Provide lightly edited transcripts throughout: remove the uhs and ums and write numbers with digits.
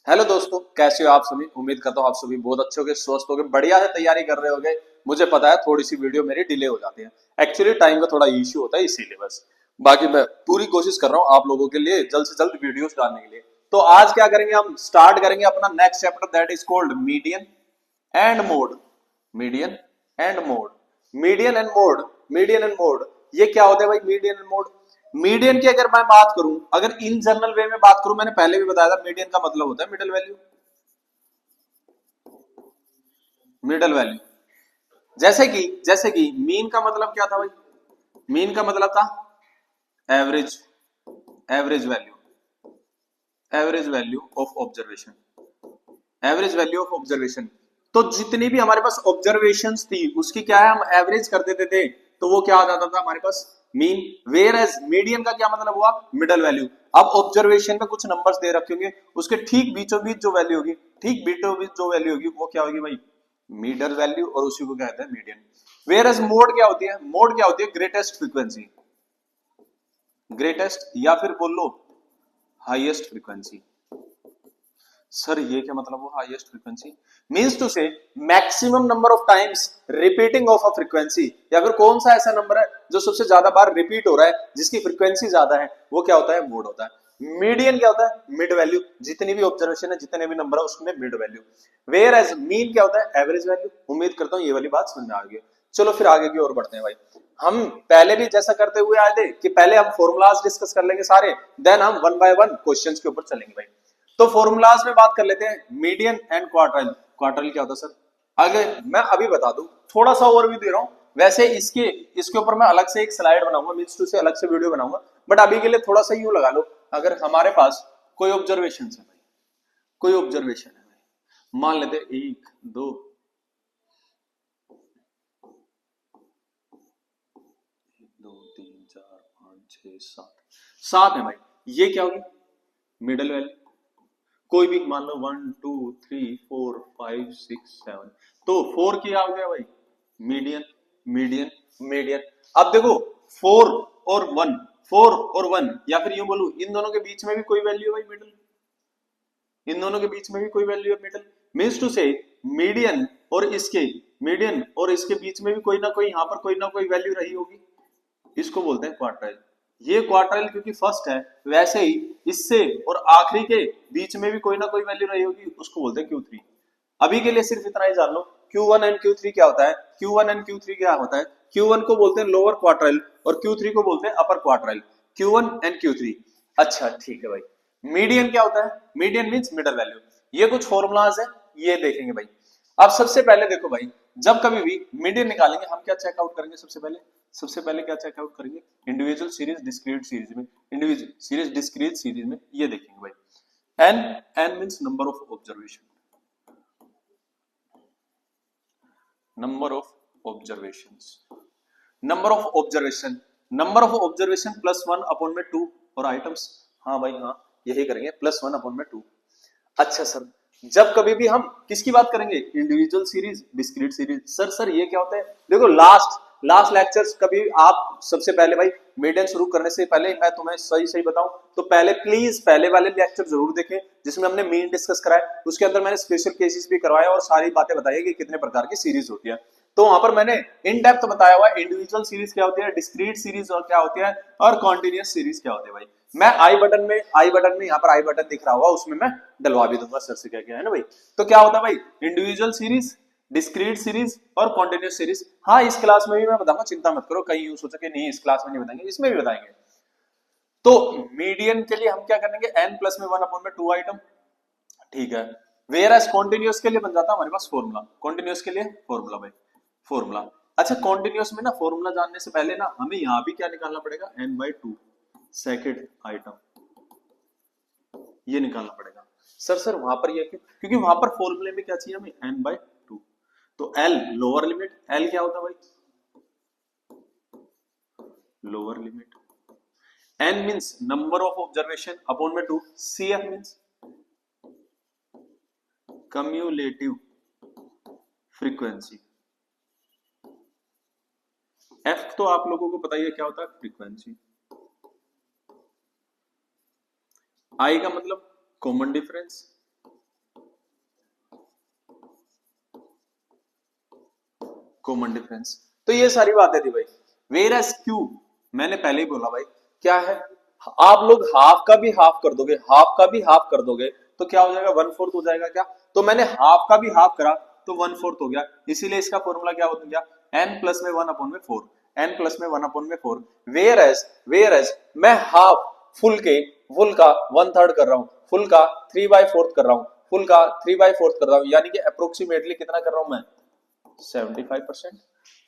Hello दोस्तों, कैसे हो आप सभी। उम्मीद करता हूँ आप सभी बहुत अच्छे होगे, स्वस्थ होगे, बढ़िया से तैयारी कर रहे होगे। मुझे पता है थोड़ी सी वीडियो मेरी डिले हो जाती है, एक्चुअली टाइम का थोड़ा इश्यू होता है इसीलिए बस। बाकी मैं पूरी कोशिश कर रहा हूँ आप लोगों के लिए जल्द से जल्द वीडियोस डालने के लिए। तो आज क्या करेंगे, हम स्टार्ट करेंगे अपना next chapter, that is called median and mode. Median and mode, median and mode, median and mode. ये क्या होता है भाई, मीडियन एंड मोड। मीडियन की अगर मैं बात करूं, अगर इन जनरल वे में बात करूं, मैंने पहले भी बताया था मीडियन का मतलब होता है मिडिल वैल्यू। मिडिल वैल्यू, जैसे कि मीन का मतलब क्या था भाई। मीन का मतलब था average, average value, average value of observation, average value of observation. तो जितनी भी हमारे पास ऑब्जर्वेशंस थी उसकी क्या है, हम एवरेज कर देते थे, तो वो क्या आ जाता था हमारे पास, मीन। वेयर एज मीडियन का क्या मतलब हुआ, मिडल वैल्यू। अब ऑब्जर्वेशन में कुछ नंबर्स दे रखे होंगे, उसके ठीक बीचों बीच जो वैल्यू होगी, ठीक बीचों बीच जो वैल्यू होगी वो क्या होगी भाई, मिडल वैल्यू, और उसी को क्या कहते हैं मीडियन। वेयर एज मोड क्या होती है, मोड क्या होती है, ग्रेटेस्ट फ्रीक्वेंसी, ग्रेटेस्ट या फिर बोल लो हाईएस्ट फ्रीक्वेंसी। सर ये क्या मतलब हुआ हाईएस्ट फ्रीक्वेंसी, मींस टू से maximum number of times repeating of a frequency, या फिर कौन सा ऐसा नंबर है जो सबसे ज्यादा बार रिपीट हो रहा है, जिसकी फ्रीक्वेंसी ज्यादा है, वो क्या होता है, मोड होता है। मीडियन क्या होता है, मिड वैल्यू, जितनी भी ऑब्जर्वेशन है, जितने भी नंबर है उसमें mid value. Whereas mean क्या होता है, एवरेज वैल्यू। उम्मीद करता हूं ये वाली बात समझ में आ गई। चलो फिर आगे की ओर बढ़ते हैं भाई। हम पहले भी जैसा करते हुए आए थे कि पहले हम फॉर्मूलाज डिस्कस कर लेंगे सारे, देन हम वन बाय वन क्वेश्चंस के ऊपर चलेंगे भाई। तो फॉर्मूलाज में बात कर लेते हैं, मीडियन एंड क्वार्टाइल। क्वार्टाइल क्या होता है सर, आगे मैं अभी बता दूं, थोड़ा सा ओवरव्यू दे रहा हूं। वैसे इसके इसके ऊपर मैं अलग से एक स्लाइड बनाऊंगा, मींस टू से अलग से वीडियो बनाऊंगा, बट अभी के लिए थोड़ा सा यूं लगा लो, अगर हमारे पास कोई ऑब्जर्वेशन है भाई, कोई ऑब्जर्वेशन है भाई, मान लेते हैं एक दो, दो तीन चार पांच छह सात, सात है भाई। ये क्या होगी, मिडल वैल्यू। कोई भी मान लो 1 2 3 4 5 6 7, तो फोर किया हो गया भाई, मीडियन, मीडियन, मीडियन। अब देखो, फोर और वन, फोर और वन, या फिर यूं बोलूं इन दोनों के बीच में भी कोई वैल्यू है भाई मिडल, इन दोनों के बीच में भी कोई वैल्यू है मिडल, मीन्स टू से मीडियन और इसके, मीडियन और इसके बीच में भी कोई ना कोई, यहां पर कोई ना कोई वैल्यू रही होगी, इसको बोलते हैं क्वार्टाइल। ये क्वार्टाइल क्योंकि फर्स्ट है, वैसे ही इससे और आखिरी के बीच में भी कोई ना कोई वैल्यू रही होगी, उसको बोलते हैं Q3। अभी के लिए सिर्फ इतना ही जान लो, Q1 एंड Q3 क्या होता है, Q1 एंड Q3 क्या होता है, Q1 को बोलते हैं लोअर क्वार्टाइल और Q3 को बोलते हैं अपर क्वार्टाइल। Q1 एंड Q3, अच्छा ठीक है भाई। मीडियन क्या होता है, मीडियन मींस मिडल वैल्यू। ये कुछ फॉर्मूलाज है, ये देखेंगे भाई। अब सबसे पहले देखो भाई, जब कभी भी मीडियन निकालेंगे हम क्या चेकआउट करेंगे, सबसे पहले क्या चेकआउट करेंगे, इंडिविजुअल सीरीज डिस्क्रीट सीरीज में, इंडिविजुअल सीरीज डिस्क्रीट सीरीज में ये देखेंगे भाई। N, N means number of observation, number of observations, number of observation, number of observation plus one upon में टू, और आइटम्स, हाँ भाई हाँ, यही करेंगे प्लस वन अपॉन में टू। अच्छा सर, जब कभी भी हम किसकी बात करेंगे, individual series discrete series, sir ये क्या होता है, देखो लास्ट लास्ट लेक्चर्स, कभी आप सबसे पहले भाई मीडियन शुरू करने से पहले मैं तुम्हें सही सही बताऊं, तो पहले प्लीज पहले वाले लेक्चर जरूर देखें जिसमें हमने मीन डिस्कस कराया, उसके अंदर मैंने स्पेशल केसेस भी करवाए और सारी बातें बताई कि कितने प्रकार की सीरीज होती है। तो वहां पर मैंने इन डेप्थ बताया हुआ है इंडिविजुअल सीरीज क्या होती है, डिस्क्रीट सीरीज और क्या होती है, और कॉन्टिन्यूस सीरीज क्या होती है भाई। मैं आई बटन में यहाँ पर आई बटन दिख रहा होगा, उसमें मैं डलवा भी दूंगा सर से क्या क्या है ना भाई। तो क्या होता है भाई, इंडिविजुअल सीरीज, डिस्क्रीट सीरीज और कॉन्टिन्यूस सीरीज। हाँ इस क्लास में भी मैं बताऊंगा, चिंता मत करो, कहीं यूं सोचा कि नहीं इस क्लास में नहीं बताएंगे, इसमें भी बताएंगे। तो मीडियन के लिए हम क्या करेंगे, एन प्लस में वन अपॉन में टू आइटम, ठीक है। वेयर एज कॉन्टिन्यूस के लिए बन जाता है हमारे पास फॉर्मूला, कॉन्टिन्यूस के लिए फॉर्मूला भाई, फॉर्मूला। अच्छा कॉन्टिन्यूस में ना फॉर्मूला जानने से पहले ना हमें यहां भी क्या निकालना पड़ेगा, N by two, second item, ये निकालना पड़ेगा। सर वहां पर ये क्यों, क्योंकि वहां पर फॉर्मूले में क्या चाहिए हमें, एन बाई टू। तो एल लोअर लिमिट, एल क्या होता है भाई, lower limit. N means number of observation upon में two, C F means cumulative frequency. F तो आप लोगों को पता ही है क्या होता है, फ्रीक्वेंसी। आई का मतलब कॉमन डिफरेंस, कॉमन डिफरेंस। तो ये सारी बातें थी भाई। वेयर एज क्यू मैंने पहले ही बोला भाई क्या है, आप लोग हाफ का भी हाफ कर दोगे, हाफ का भी हाफ कर दोगे तो क्या हो जाएगा, 1/4 हो जाएगा क्या। तो मैंने हाफ का भी हाफ करा तो 1/4 हो गया, इसीलिए इसका फॉर्मूला क्या हो गया, n प्लस में 1/4, n प्लस में 1/4। वेयर एज मैं हाफ फुल का 1/3 कर रहा हूं, फुल का 3/4 कर रहा हूं, फुल का 3/4 कर रहा हूं, यानी कि अप्रोक्सीमेटली कितना कर रहा हूं मैं, 75%।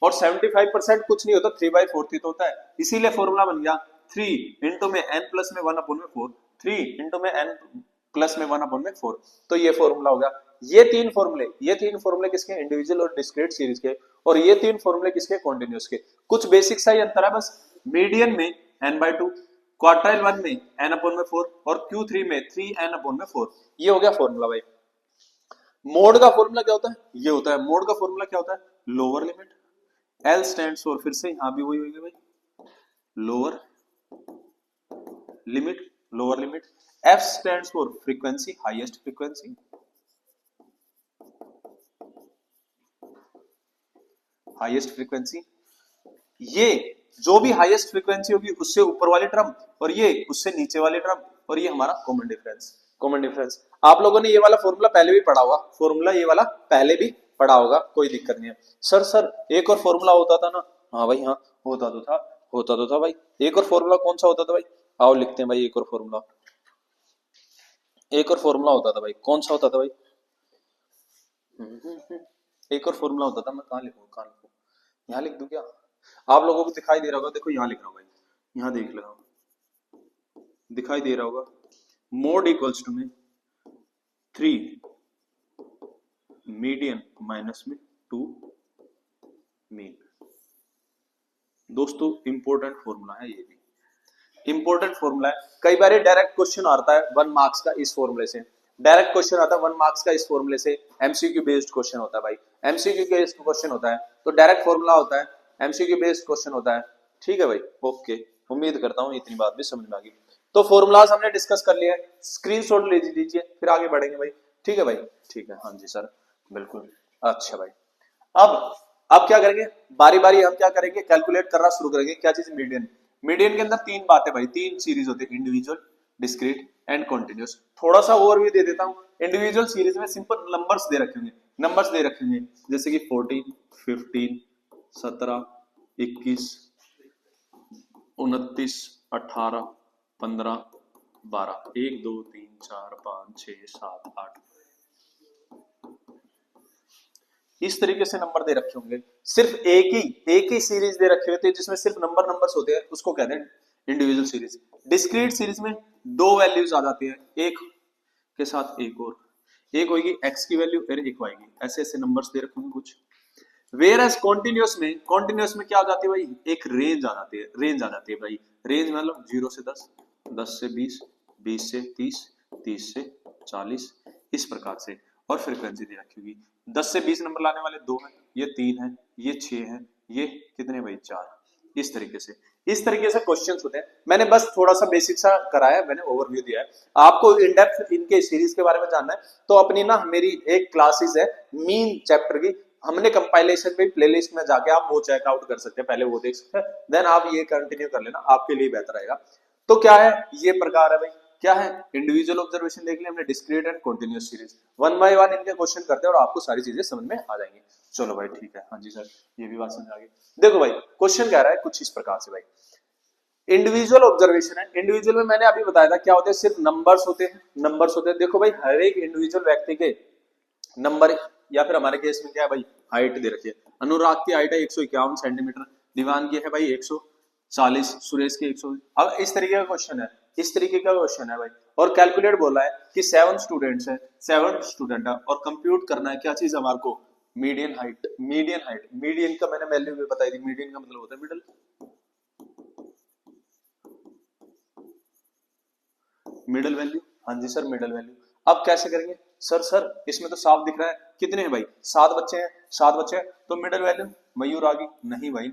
और 75% कुछ नहीं होता, 3/4 ही तो होता है, इसीलिए फॉर्मूला बन गया 3 इंटू में n प्लस में 1/4, 3 इंटू में n प्लस में 1/4। तो ये फॉर्मूला हो गया। ये तीन फॉर्मूले किसके, इंडिविजुअल और डिस्क्रीट सीरीज के, और ये तीन फॉर्मूले किसके, कॉन्टिन्यूअस के। कुछ बेसिक सा ही अंतर है बस, मीडियन में n/2, क्वार्टाइल 1 में n/4 और Q3 में 3n/4। ये हो गया फॉर्मूला भाई। मोड का फॉर्मूला क्या होता है, ये होता है, मोड का फॉर्मूला क्या होता है, lower limit, L stands for, फिर से यहां भी वही होगी भाई, lower limit, F stands for frequency, highest frequency, ये जो भी हाईएस्ट फ्रीक्वेंसी होगी उससे ऊपर वाली टर्म, और ये उससे नीचे वाली टर्म, और ये हमारा कॉमन डिफरेंस। आप लोगों ने ये वाला फॉर्मूला पहले भी पढ़ा होगा, ये वाला पहले भी पढ़ा होगा, कोई दिक्कत नहीं है। सर एक और फॉर्मूला होता था ना, हाँ भाई हाँ, होता तो था भाई। एक और फॉर्मूला कौन सा होता था भाई, आओ लिखते हैं भाई, एक और फॉर्मूला होता था भाई, कौन सा होता था भाई, एक और फॉर्मूला होता था, मैं कहाँ लिखूं, यहाँ लिख दूं क्या, आप लोगों को दिखाई दे रहा होगा, देखो यहाँ लिख रहा हूँ भाई, यहाँ देख रहा हूँ, दिखाई दे रहा होगा, मोड इक्वल्स टू में 3 मीडियन माइनस में 2 मीन। दोस्तों इंपॉर्टेंट फॉर्मूला है, ये भी इंपॉर्टेंट फॉर्मूला है। कई बार डायरेक्ट क्वेश्चन आता है 1 मार्क्स का इस फॉर्मूले से, एमसीक्यू बेस्ड क्वेश्चन होता है भाई, एमसीक्यू बेस्ड क्वेश्चन होता है, तो डायरेक्ट फॉर्मूला होता है, एमसीक्यू बेस्ड क्वेश्चन होता है। ठीक है भाई, ओके, उम्मीद करता हूँ इतनी बात भी समझ में आ गई। तो फॉर्मूलाज हमने डिस्कस कर लिया है, स्क्रीनशॉट ले लीजिए, फिर आगे बढ़ेंगे भाई। ठीक है भाई, ठीक है, हाँ जी सर, बिल्कुल। अच्छा भाई, अब क्या करेंगे, बारी बारी हम क्या करेंगे, कैलकुलेट करना शुरू करेंगे। क्या चीज, मीडियन के अंदर तीन बातें भाई, तीन सीरीज होती है, इंडिविजुअल, डिस्क्रीट एंड कॉन्टिन्यूस। थोड़ा सा ओवरव्यू दे देता हूं। इंडिविजुअल सीरीज में सिंपल नंबर्स दे रखे होंगे, जैसे कि 14, 15, 17, 21, 29, 18, 15, 12, 1 2 3 4 5 6 7 8, इस तरीके से नंबर दे रखे होंगे। सिर्फ एक ही सीरीज दे रखे होते हैं जिसमें सिर्फ नंबर्स होते हैं, उसको कहते हैं इंडिविजुअल सीरीज। डिस्क्रीट सीरीज में दो वैल्यूज आ जाती है, एक के साथ एक और, एक होगी x की वैल्यू और एक y की, ऐसे ऐसे नंबर्स दे रखे होंगे कुछ। वेयर एज कॉन्टिन्यूस में क्या आ जाती है भाई, एक रेंज आ जाती है भाई। रेंज मतलब 0 से 10, 10 से 20, 20 से 30, 30 से 40, इस प्रकार से। और फ्रीक्वेंसी दे रखी होगी, 10 से 20 नंबर लाने वाले 2 हैं, ये 3 है, ये 6 है, ये कितने भाई 4। इस तरीके से क्वेश्चंस होते हैं। मैंने बस थोड़ा सा बेसिक सा कराया, मैंने ओवरव्यू दिया है। आपको इन डेप्थ इनके सीरीज के बारे में जानना है तो अपनी ना मेरी एक क्लासेस है मीन चैप्टर की, हमने कंपाइलेशन में प्लेलिस्ट में जाके आप वो चेकआउट कर सकते हैं, पहले वो देख सकते हैं, देन आप ये कंटिन्यू कर लेना, आपके लिए बेहतर रहेगा। तो क्या है, ये प्रकार है भाई, क्या है, इंडिविजुअल ऑब्जर्वेशन देख लिया हमने, discrete and continuous series, 1 by 1 इनके क्वेश्चन करते हैं और आपको सारी चीजें समझ में आ जाएंगी। चलो भाई ठीक है, हाँ जी सर, ये भी बात समझ आ गई। देखो भाई क्वेश्चन कह रहा है कुछ इस प्रकार से भाई, इंडिविजुअल ऑब्जर्वेशन है। इंडिविजुअल में मैंने अभी बताया था क्या होते हैं, सिर्फ नंबर्स होते हैं। देखो भाई हर एक इंडिविजुअल व्यक्ति के नंबर, या फिर हमारे केस में क्या है भाई, हाइट दे रखी है। अनुराग की हाइट है 151 सेंटीमीटर, दीवान की है भाई 140, सुरेश की 100। अब इस तरीके का क्वेश्चन है भाई, और कैलकुलेट बोला है कि 7 स्टूडेंट है, और कंप्यूट करना है क्या चीज हमारे को, मीडियन हाइट। मीडियन का मैंने वैल्यू भी बताई थी, मीडियन का मतलब होता है मिडल वैल्यू। हाँ जी सर, मिडल वैल्यू। अब कैसे करेंगे सर इसमें तो साफ दिख रहा है, कितने हैं भाई, 7 बच्चे हैं, तो मिडल वैल्यू मयूर आ गई। नहीं भाई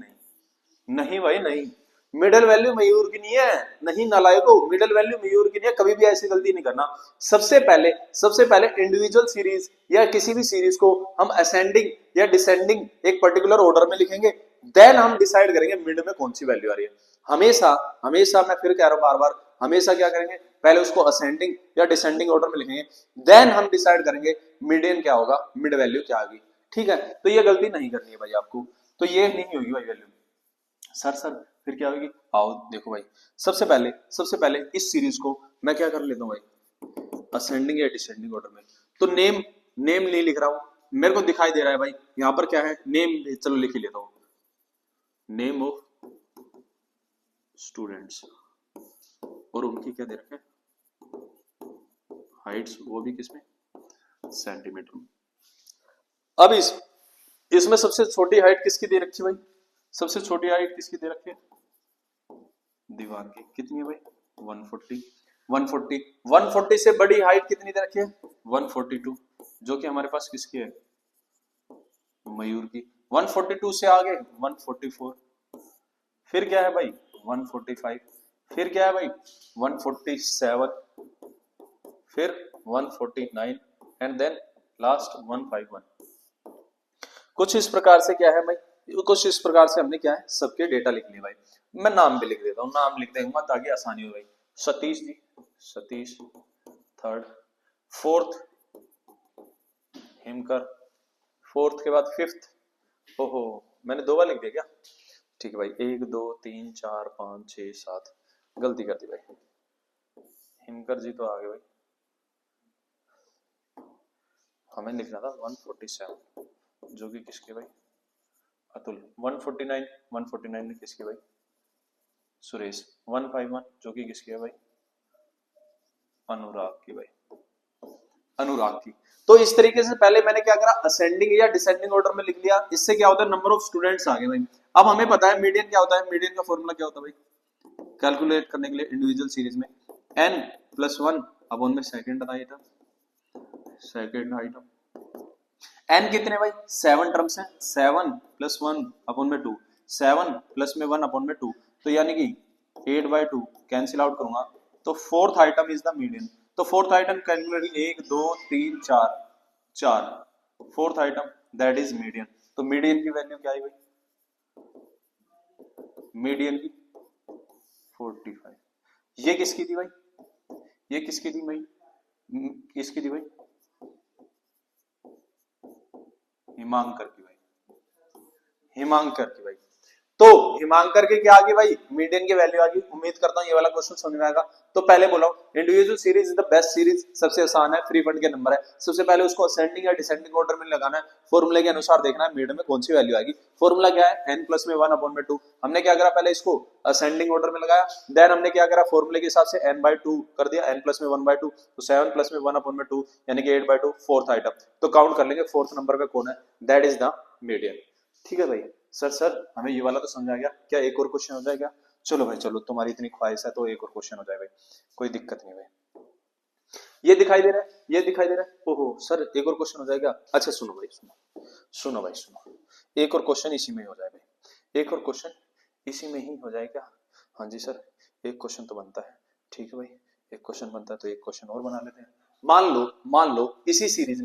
नहीं, मिडिल वैल्यू मयूर की नहीं है, नहीं नालायको, मिडिल वैल्यू मयूर की नहीं है, कभी भी ऐसी गलती नहीं करना। सबसे पहले इंडिविजुअल सीरीज या किसी भी सीरीज को हम असेंडिंग या डिसेंडिंग एक पर्टिकुलर ऑर्डर में लिखेंगे, देन हम डिसाइड करेंगे मिड में कौन सी वैल्यू आ रही है। हमेशा हमेशा मैं फिर कह रहा हूं बार बार, हमेशा क्या करेंगे, पहले उसको असेंडिंग या डिसेंडिंग ऑर्डर में लिखेंगे, देन हम डिसाइड करेंगे मीडियन क्या होगा, मिड वैल्यू क्या आ गई। ठीक है, तो ये गलती नहीं करनी है भाई आपको, तो ये नहीं होगी भाई वैल्यू। सर फिर क्या होगी, आओ देखो भाई, सबसे पहले इस सीरीज को मैं क्या कर लेता हूं भाई, असेंडिंग या डिसेंडिंग ऑर्डर में। तो नेम नेम नहीं लिख रहा हूं, मेरे को दिखाई दे रहा है भाई यहां पर क्या है, नेम, चलो लिख ही लेता हूं, नेम ऑफ स्टूडेंट्स, और उनकी क्या दे रखे, हाइट्स, वो भी किसमें, सेंटीमीटर में। अब इसमें सबसे छोटी हाइट किसकी दे रखी है भाई, सबसे छोटी हाइट किसकी दे रखी है, दीवार की, कितनी है भाई, 140। 140 से बड़ी हाइट कितनी दे रखी है, 142, जो कि हमारे पास किसकी है, मयूर की। 142 से आगे 144, फिर क्या है भाई 145, फिर क्या है भाई 147, फिर 149 एंड देन लास्ट 151। कुछ इस प्रकार से क्या है भाई, कुछ इस प्रकार से हमने क्या है, सबके डेटा लिख लिए भाई। मैं नाम भी लिख देता हूं, नाम लिख देंगे ताकि आसानी हो भाई। सतीश जी, सतीश, थर्ड, फोर्थ हिमकर, फोर्थ के बाद फिफ्थ, ओहो मैंने 2 बार लिख दिया क्या, ठीक है भाई, 1 2 3 4 5 6 7, गलती कर दी भाई, हिमकर जी तो आ गए भाई, हमें लिखना था 147, जो कि किसके भाई, अतुल। 149 में किसके भाई, सुरेश। 151 जो कि किसकी है भाई, अनुराग की भाई, अनुराग की। तो इस तरीके से पहले मैंने क्या करा, असेंडिंग या डिसेंडिंग ऑर्डर में लिख लिया। इससे क्या होता है, नंबर ऑफ स्टूडेंट्स आ गए भाई। अब हमें पता है मीडियन क्या होता है, मीडियन का फॉर्मूला क्या होता है भाई, कैलकुलेट करने के लिए इंडिविजुअल सीरीज में n प्लस 1 अपॉन में सेकंड आइटम, n कितने भाई, 7 टर्म्स हैं, 7 प्लस 1 अपॉन में 2, 7 प्लस में 1 अपॉन में 2, तो यानी कि 8/2 कैंसिल आउट करूंगा, तो fourth item is the median. तो fourth item calculate 1 2 3 4, fourth item that is median. तो मीडियन की वैल्यू क्या आई भाई, मीडियन की 45। ये किसकी थी भाई, ये किसकी थी भाई, किसकी थी भाई, हिमांकर की भाई, हिमांकर की भाई। तो हिमांकर के क्या आ गई भाई, मीडियन की वैल्यू आ गई। उम्मीद करता हूं ये वाला क्वेश्चन समझ में आएगा। तो पहले बोला individual series is the best series, सबसे आसान है, फ्री फंड के नंबर है। सबसे पहले उसको असेंडिंग या डिसेंडिंग ऑर्डर में लगाना है, फॉर्मूले के अनुसार देखना है मिड में कौन सी वैल्यू आएगी। फॉर्मूला क्या है, n प्लस में 1 अपॉन में 2। हमने क्या करा, पहले इसको असेंडिंग ऑर्डर में लगाया, देन हमने क्या करा, फॉर्मूले के हिसाब से n/2 कर दिया, n प्लस में 1/2, तो 7 प्लस में 1 अपॉन में 2 यानी कि 8/2, फोर्थ आइटम। तो काउंट कर लेंगे फोर्थ नंबर पे कौन है, दैट इज द मीडियन। ठीक है भाई, सर हमें ये वाला तो समझ आ गया, क्या एक और क्वेश्चन हो जाएगा, चलो भाई चलो, तुम्हारी इतनी ख्वाहिश है तो एक और क्वेश्चन हो जाए भाई, कोई दिक्कत नहीं भाई। ये दिखाई दे रहा है, ये दिखाई दे रहा है, ओहो सर एक और क्वेश्चन हो जाएगा। अच्छा सुनो भाई, सुनो भाई, सुनो, एक और क्वेश्चन इसी में हो जाए भाई, एक और क्वेश्चन इसी में ही हो जाएगा। हाँ जी सर, एक क्वेश्चन तो बनता है, ठीक है भाई, एक क्वेश्चन बनता है तो एक क्वेश्चन और बना लेते हैं। मान लो इसी सीरीज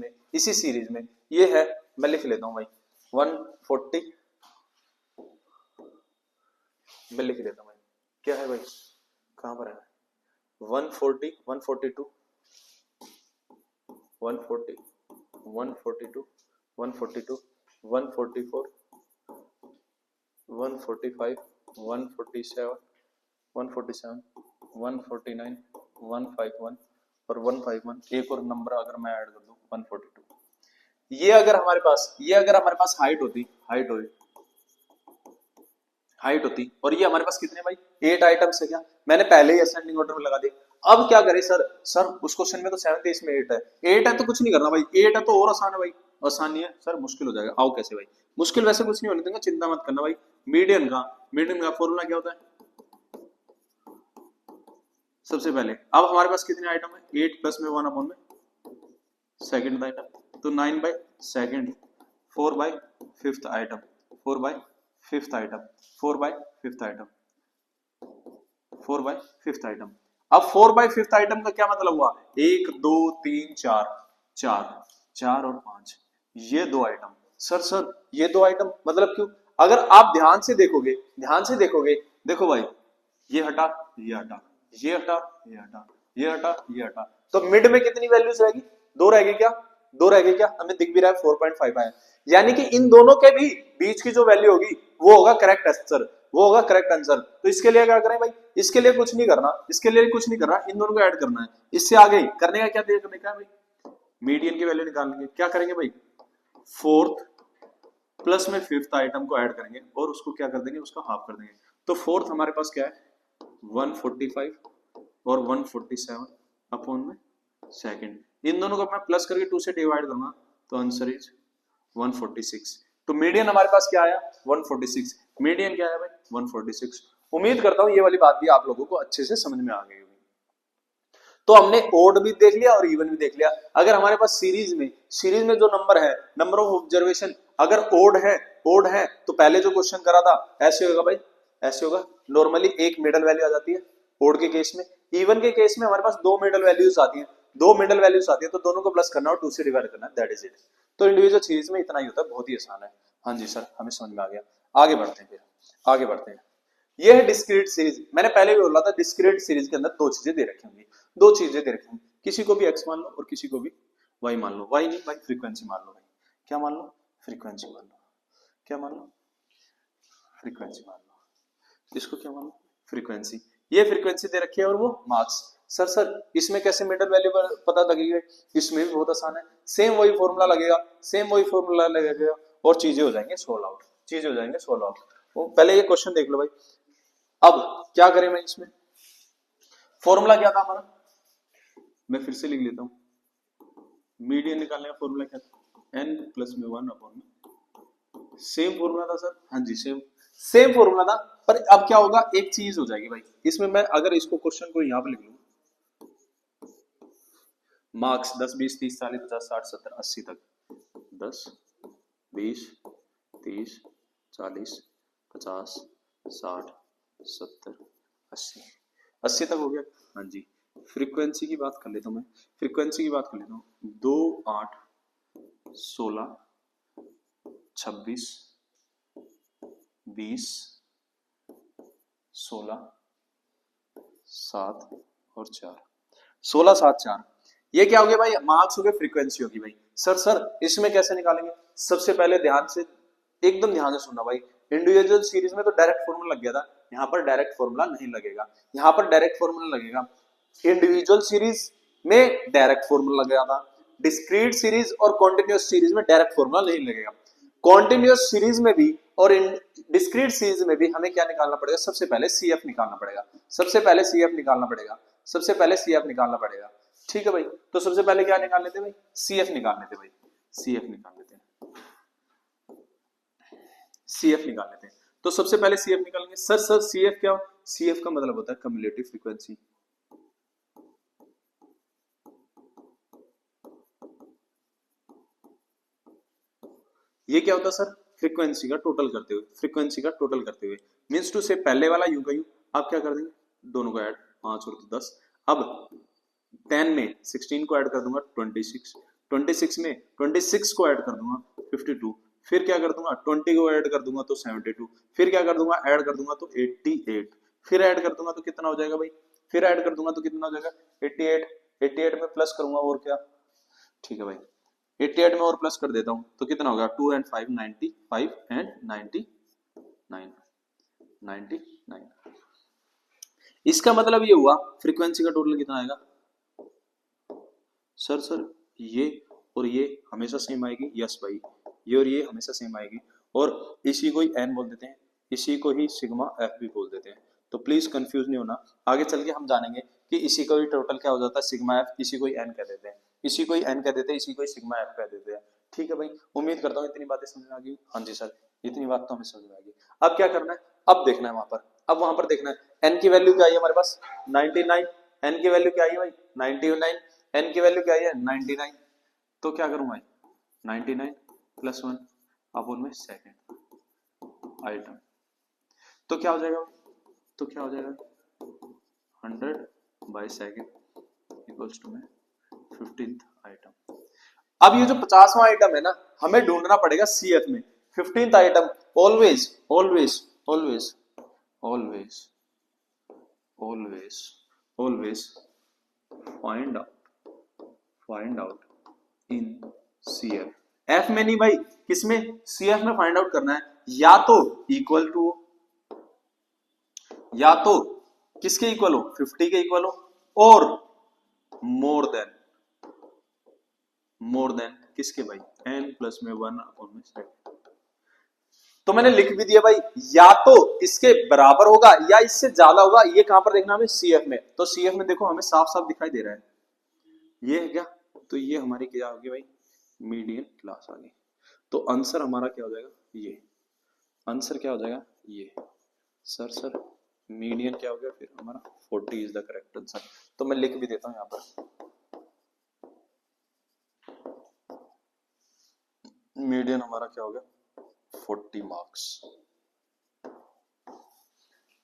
में ये है, मैं लिख लेता हूं भाई 140, मैं लिख देता हूं भाई, क्या है भाई, कहां पर है, 140 142 140 142 142 144 145 147 147 149 151 और 151, एक और नंबर अगर मैं ऐड कर दूं 142। ये अगर हमारे पास हाइट होती और ये हमारे पास कितने भाई, 8 आइटम्स है क्या, मैंने पहले ही असेंडिंग ऑर्डर में लगा दिया। अब क्या करें सर उस क्वेश्चन में तो 7 थे, इसमें 8 है तो कुछ नहीं करना भाई, 8 है तो और आसान है भाई, आसान नहीं है सर, मुश्किल हो जाएगा। आओ कैसे भाई, मुश्किल वैसे कुछ नहीं होने देंगे, चिंता मत करना भाई। मीडियन का फॉर्मूला क्या होता है, सबसे पहले अब हमारे पास कितने आइटम है, 8 प्लस में 1 अपॉन में सेकंड आइटम, तो 9 by second, 4 by fifth item, 4 by fifth item, 4 by fifth item, 4/5 item. अब 4/5 आइटम का क्या मतलब हुआ, 1 2 3 4, 4 और 5, ये 2 आइटम। सर ये 2 आइटम मतलब क्यों, अगर आप ध्यान से देखोगे, देखो भाई, ये हटा, ये हटा, ये हटा, ये हटा, ये हटा, ये हटा, तो मिड में कितनी वैल्यूज रहेगी, 2 रहेगी क्या, 2 रहेगी क्या, हमें दिख भी रहा है 4.5 आया, यानी कि इन दोनों के भी बीच की जो वैल्यू होगी वो होगा करेक्ट आंसर, वो होगा करेक्ट आंसर। तो इसके लिए क्या करें भाई, इसके लिए कुछ नहीं करना, इसके लिए कुछ नहीं करना, इन दोनों को ऐड करना है, इससे आगे करने का क्या देखने का भाई, मीडियन की वैल्यू निकालेंगे, क्या करेंगे भाई, फोर्थ प्लस में फिफ्थ आइटम को ऐड करेंगे और उसको क्या कर देंगे, उसका हाफ कर देंगे। तो फोर्थ हमारे पास क्या है 145 और 147 अपॉन में सेकंड, इन दोनों को मैं प्लस करके 2 से डिवाइड करूंगा तो आंसर इज 146। तो मीडियन हमारे पास क्या आया 146, मीडियन क्या है भाई 146। उम्मीद करता हूं ये वाली बात भी आप लोगों को अच्छे से समझ में आ गई होगी। तो हमने ओड भी देख लिया और इवन भी देख लिया। अगर हमारे पास सीरीज में जो नंबर है, नंबर ऑफ ऑब्जर्वेशन, अगर ओड है तो पहले जो क्वेश्चन करा था ऐसे होगा भाई, ऐसे होगा, नॉर्मली एक मिडल वैल्यू आ जाती है ओड के केस में। इवन के केस में हमारे पास 2 मिडल वैल्यूज आती है, 2 मिडल वैल्यूज आती है, तो दोनों को प्लस करना और 2 से डिवाइड करना, दैट इज इट। तो इंडिविजुअल सीरीज में इतना ही होता है, बहुत ही आसान है। हाँ जी सर, हमें समझ में आ गया। आगे बढ़ते हैं, फिर आगे बढ़ते हैं। ये है डिस्क्रीट सीरीज। मैंने पहले भी बोला था डिस्क्रीट सीरीज के अंदर 2 चीजें दे रखी होंगी, 2 चीजें दे रखी होंगी, किसी को भी एक्स मान लो और किसी को भी वाई मान लो, वाई नहीं भाई फ्रीक्वेंसी मान लो, भाई क्या मान लो, फ्रीक्वेंसी मान लो, क्या मान लो, फ्रीक्वेंसी मान लो, इसको क्या मान लो, फ्रीक्वेंसी। ये फ्रीक्वेंसी दे रखी है और वो मार्क्स। सर इसमें कैसे मिडल वैल्यू पता लगेगा, इसमें भी बहुत आसान है, सेम वही फॉर्मूला लगेगा, सेम वही फॉर्मूला लगेगा और चीजें हो जाएंगे सोल्व आउट, चीजें हो जाएंगे सोल्व आउट। पहले ये क्वेश्चन देख लो भाई। अब क्या करें मैं, इसमें फॉर्मूला क्या था हमारा, मैं फिर से लिख लेता हूं, मीडियन निकालने का फॉर्मूला क्या था, n प्लस में 1 अपॉन में, सेम फॉर्मूला था सर, हाँ जी सेम फॉर्मूला था। पर अब क्या होगा, एक चीज हो जाएगी भाई इसमें, मैं अगर इसको क्वेश्चन को यहां पर लिख लूं, मार्क्स 10 20 30 40 50 60 70 80 तक, 10 20 30 40 50 60 70 80 80 तक हो गया, हाँ जी। फ्रीक्वेंसी की बात कर लेता हूं मैं, फ्रीक्वेंसी की बात कर लेता हूं, 2 8 16 26 20 16 7 और 4, 16 7 4, ये क्या हो गया भाई, मार्क्स हो गए, फ्रीक्वेंसी होगी भाई। सर इसमें कैसे निकालेंगे, सबसे पहले ध्यान से, एकदम ध्यान से सुनना भाई, इंडिविजुअल सीरीज में तो डायरेक्ट फॉर्मूला लग गया था, यहाँ पर डायरेक्ट फॉर्मूला नहीं लगेगा, यहाँ पर डायरेक्ट फॉर्मूला लगेगा। इंडिविजुअल सीरीज में डायरेक्ट फॉर्मूला लग गया था, डिस्क्रीट सीरीज और कॉन्टिन्यूअस सीरीज में डायरेक्ट फॉर्मूला नहीं लगेगा। कॉन्टिन्यूअस सीरीज में भी और डिस्क्रीट सीरीज में भी हमें क्या निकालना पड़ेगा, सबसे पहले सीएफ निकालना पड़ेगा, सबसे पहले सीएफ निकालना पड़ेगा, सबसे पहले सीएफ निकालना पड़ेगा। ठीक है भाई, तो सबसे पहले क्या निकाल लेते हैं भाई, सीएफ निकाल लेते हैं भाई, सीएफ निकाल लेते हैं, सीएफ निकाल लेते हैं। तो सबसे पहले सीएफ निकालेंगे। सर सीएफ क्या, सीएफ का मतलब होता है कम्युलेटिव फ्रीक्वेंसी। ये क्या होता है सर, फ्रीक्वेंसी का टोटल करते हुए, फ्रीक्वेंसी का टोटल करते हुए, मींस टू से पहले वाला यूं का यूं, आप क्या कर देंगे, दोनों को ऐड, 5 और 10। अब 10 में 16 को ऐड कर दूंगा 26, 26 में 26 को ऐड कर दूंगा 52, फिर क्या कर दूंगा 20 को ऐड कर दूंगा तो 72, फिर क्या कर दूंगा ऐड कर दूंगा तो 88, फिर ऐड कर दूंगा तो कितना हो जाएगा भाई, फिर ऐड कर दूंगा तो कितना हो जाएगा 88, 88 में प्लस करूंगा और क्या, ठीक है भाई 88 में और प्लस कर देता हूं तो कितना होगा 2 and 5 95 and 99, 99। इसका मतलब ये हुआ फ्रीक्वेंसी का टोटल कितना आएगा, सर ये और ये हमेशा सेम आएगी, यस भाई, ये और ये हमेशा सेम आएगी, और इसी को ही एन बोल देते हैं, इसी को ही सिग्मा एफ भी बोल देते हैं। तो प्लीज कंफ्यूज नहीं होना, आगे चल के हम जानेंगे कि इसी का ही टोटल क्या हो जाता है सिग्मा एफ, इसी को ही एन कह देते हैं, इसी को ही एन कह देते हैं, इसी को ही सिग्मा एफ कह देते हैं। ठीक है भाई, उम्मीद करता हूँ इतनी बातें समझ में आ गई। हाँ जी सर, इतनी बात तो हमें समझ में आ गई। अब क्या करना है, अब देखना है वहां पर, अब वहां पर देखना है एन की वैल्यू क्या आई है हमारे पास 99, एन की वैल्यू क्या आई है भाई 99, एन की वैल्यू क्या है 99, तो क्या करूं भाई 99 प्लस 1 अपॉन में सेकंड आइटम, तो क्या हो जाएगा, तो क्या हो जाएगा 100/सेकंड इक्वल्स टू में 15th आइटम। अब ये जो 50वां आइटम है ना, हमें ढूंढना पड़ेगा सीएफ में 15th item. Always always always always always always find out in CF. F में नहीं भाई, किसमें? सीएफ में फाइंड आउट करना है। या तो इक्वल टू, या तो किसके इक्वल हो? 50 के इक्वल हो, और मोर देन किसके भाई? n प्लस में 1/7। तो मैंने लिख भी दिया भाई, या तो इसके बराबर होगा या इससे ज्यादा होगा। ये कहां पर देखना हमें? सीएफ में। तो सीएफ में देखो हमें साफ साफ दिखाई दे रहा है, ये है क्या? तो ये हमारी क्या होगी भाई? मीडियन क्लास आ गई। तो आंसर हमारा क्या हो जाएगा? ये आंसर क्या हो जाएगा? ये सर मीडियन क्या हो गया फिर हमारा? 40 इज द करेक्ट आंसर। तो मैं लिख भी देता हूं यहां पर, मीडियन हमारा क्या हो गया? 40 मार्क्स।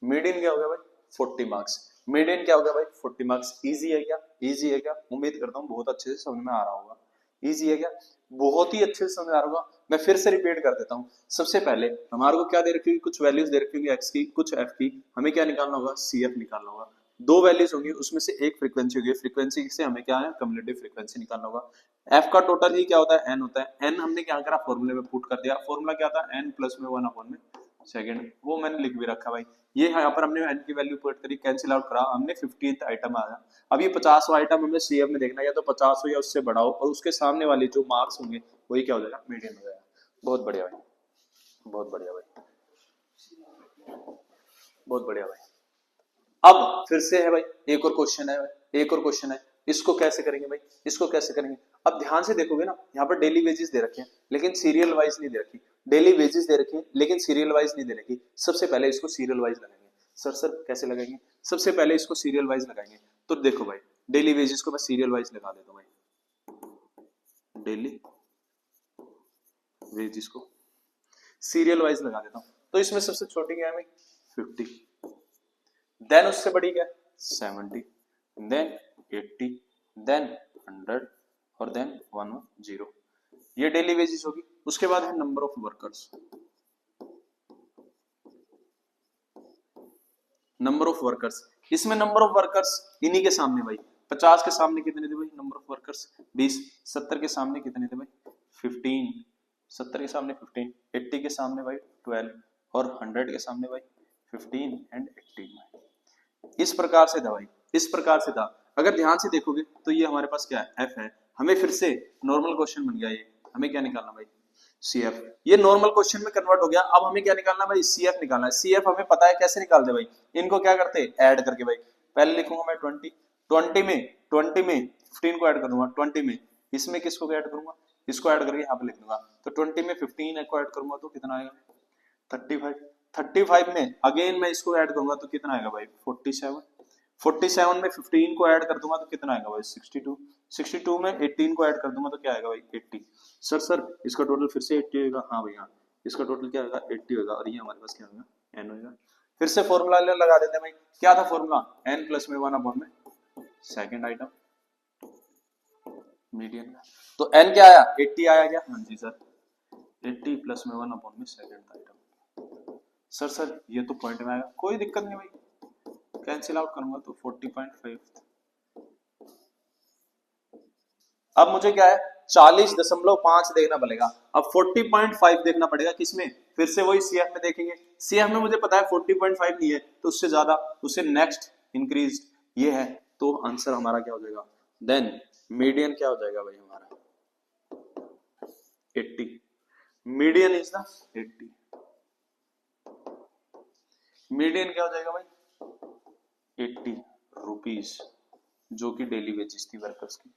मीडियन क्या हो गया भाई? 40 मार्क्स। मीडियन क्या हो गया भाई? 40 मार्क्स। इजी है क्या? इजी है क्या? उम्मीद करता हूँ बहुत अच्छे से समझ में आ रहा होगा। इजी है क्या? बहुत ही अच्छे से समझ आ रहा होगा। मैं फिर से रिपीट कर देता हूँ। सबसे पहले हमारे को क्या दे रखी होगी? कुछ वैल्यूज दे रखी होगी एक्स की, कुछ एफ की। हमें क्या निकालना होगा? सीएफ निकालना होगा। दो वैल्यूज होंगी, उसमें से एक फ्रीक्वेंसी होगी। फ्रीक्वेंसी से हमें क्या है? कम्युलेटिव फ्रीक्वेंसी निकालना होगा। एफ का टोटल ही क्या होता है? एन होता है। एन हमने क्या करा? फॉर्मूले में पुट कर दिया। फॉर्मूला क्या था? एन प्लस में 1/सेकंड। वो मैंने लिख भी रखा भाई। ये यहाँ पर हमने एन की वैल्यू पुट करी, कैंसिल आउट करा, हमने 50th आइटम आया। अब ये 50वां आइटम हमें सीएफ में देखना है, या तो 50 हो या उससे बड़ा हो, और उसके सामने वाली जो मार्क्स होंगे वही क्या हो जाएगा? मीडियन हो जाएगा। बहुत बढ़िया भाई, बहुत बढ़िया भाई, बहुत बढ़िया भाई। अब फिर से है भाई, एक और क्वेश्चन है, एक और क्वेश्चन है। इसको कैसे करेंगे भाई? इसको कैसे करेंगे? अब ध्यान से देखोगे ना, यहाँ पर डेली वेजेस दे रखे हैं लेकिन सीरियल वाइज नहीं दे रखी। डेली वेजेस दे रखी है लेकिन सीरियल वाइज नहीं दे रखी। सबसे पहले इसको सीरियल वाइज लगाएंगे। सर कैसे लगाएंगे? सबसे पहले इसको सीरियल वाइज लगाएंगे। तो देखो भाई, डेली वेजेस को मैं सीरियल वाइज लगा देता हूँ भाई। डेली वेजेस को सीरियल वाइज लगा देता हूँ। तो इसमें सबसे छोटी क्या है भाई? 50। देन उससे बड़ी क्या? 70, देन 80, देन 100, और देन 110। ये डेली वेजेस होगी। उसके बाद है number of workers. Number of workers, इसमें नंबर ऑफ वर्कर्स इन्हीं के सामने भाई। 50 के सामने कितने थे भाई? Number of workers 20। 70 के सामने कितने थे भाई? 15। 70 के सामने 15। 80 के सामने भाई 12, और 100 के सामने भाई 15 एंड 18। इस प्रकार से था भाई, इस प्रकार से था। अगर ध्यान से देखोगे तो ये हमारे पास क्या है? एफ है। हमें फिर से नॉर्मल क्वेश्चन बन गया ये। हमें क्या निकालना भाई? सीएफ। ये नॉर्मल क्वेश्चन में कन्वर्ट हो गया। अब हमें क्या निकालना भाई? सीएफ निकालना है। सीएफ हमें पता है कैसे निकालते भाई? इनको क्या करते हैं? ऐड करके भाई। पहले लिखूंगा मैं 20। 20 में 15 को ऐड कर दूंगा। 20 में इसमें किसको ऐड करूंगा? इसको ऐड करके यहाँ पे लिख दूंगा। तो 20 में 15 को ऐड करूंगा तो कितना आएगा? 35। 35 में अगेन मैं इसको ऐड करूंगा तो कितना आएगा भाई? 47। 47 में 15 को ऐड कर दूंगा तो कितना आएगा भाई? 62। 62 में 18 को ऐड कर दूंगा तो क्या आएगा भाई? 80। सर इसका टोटल फिर से 80 होगा। हाँ भैया, इसका टोटल क्या होगा? 80 होगा। और ये हमारे पास क्या होगा? n होगा। फिर से फॉर्मूला लगा देते हैं भाई। क्या था फॉर्मूला? n प्लस में 1/सेकंड आइटम मीडियन का। तो n क्या आया? 80 आया क्या? हाँ जी सर, 80 प्लस में 1/सेकंड आइटम। सर ये तो पॉइंट में आएगा, कोई दिक्कत नहीं भाई, कैंसिल आउट करूंगा तो 40.5। अब मुझे क्या है? 40.5 देखना पड़ेगा। अब 40.5 देखना पड़ेगा किसमें? फिर से वही सीएफ में देखेंगे। सीएफ में मुझे पता है 40.5 नहीं है, तो उससे ज्यादा, उससे नेक्स्ट इंक्रीज ये है। तो आंसर हमारा क्या हो जाएगा? देन मीडियन क्या हो जाएगा भाई हमारा? 80। Median is the 80। मीडियन क्या हो जाएगा भाई? 80 रुपीज, जो कि डेली वेजेस थी वर्कर्स की।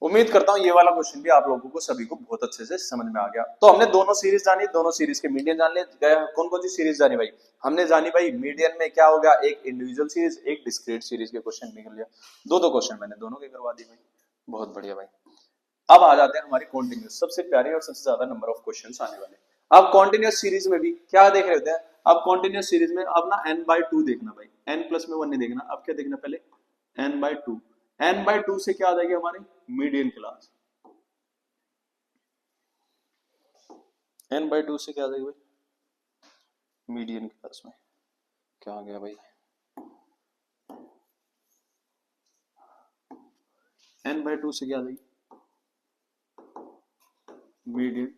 उम्मीद करता हूं ये वाला क्वेश्चन भी आप लोगों को सभी को बहुत अच्छे से समझ में आ गया। तो हमने दोनों सीरीज जानी, दोनों सीरीज के मीडियन जान लिए। कौन कौन सी सीरीज जानी भाई? हमने जानी भाई मीडियन में क्या हो गया? एक इंडिविजुअल सीरीज, एक डिस्क्रीट सीरीज के क्वेश्चन निकल लिया। दो क्वेश्चन मैंने दोनों के करवा दी भाई। बहुत बढ़िया भाई। अब आ जाते हैं हमारी कॉन्टिन्यूस, सबसे प्यारी और सबसे ज्यादा नंबर ऑफ क्वेश्चंस आने वाले। अब कॉन्टिन्यूस सीरीज में भी क्या देख रहे होते हैं? अब कॉन्टिन्यूस सीरीज में अब ना n/2 देखना भाई। n प्लस में 1 नहीं देखना, अब क्या देखना पहले n/2। n/2 से क्या आ जाएगी हमारी मीडियन क्लास, n/2 से क्या आ जाएगी भाई मीडियन क्लास में क्या आ गया भाई n/2 से क्या आ जाएगी मीडियन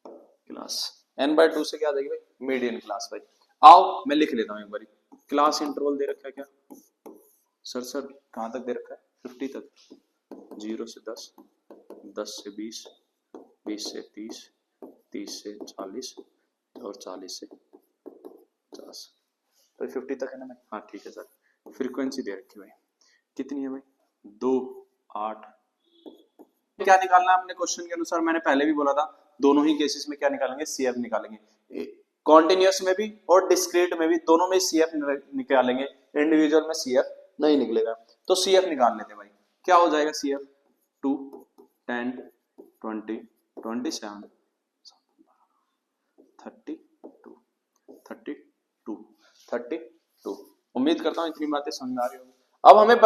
क्लास, n/2 से क्या आ जाएगी भाई मीडियन क्लास। भाई आओ मैं लिख लेता हूं एक बारी, क्लास इंटरवल दे रखा है क्या सर कहां तक दे रखा है 50 तक, 0 से 10, 10 से 20, 20 से 30, 30 से 40 और 40 से 50, तो 50 तक है ना भाई, हाँ ठीक है सर। फ्रीक्वेंसी दे रखी भाई कितनी है भाई 2, 8। क्या निकालना है अपने क्वेश्चन के अनुसार, मैंने पहले भी बोला था दोनों ही केसेस में क्या निकालेंगे सीएफ निकालेंगे, कॉन्टिन्यूअस में भी और डिस्क्रीट में भी, दोनों में सीएफ निकालेंगे, इंडिविजुअल में सीएफ नहीं निकलेगा। तो सीएफ निकाल लेते हैं भाई, क्या हो जाएगा सीएफ 2, 10, 20, 27, 32, 32। उम्मीद करता हूँ इतनी बातें समझ में आ रही होगी। अब हमें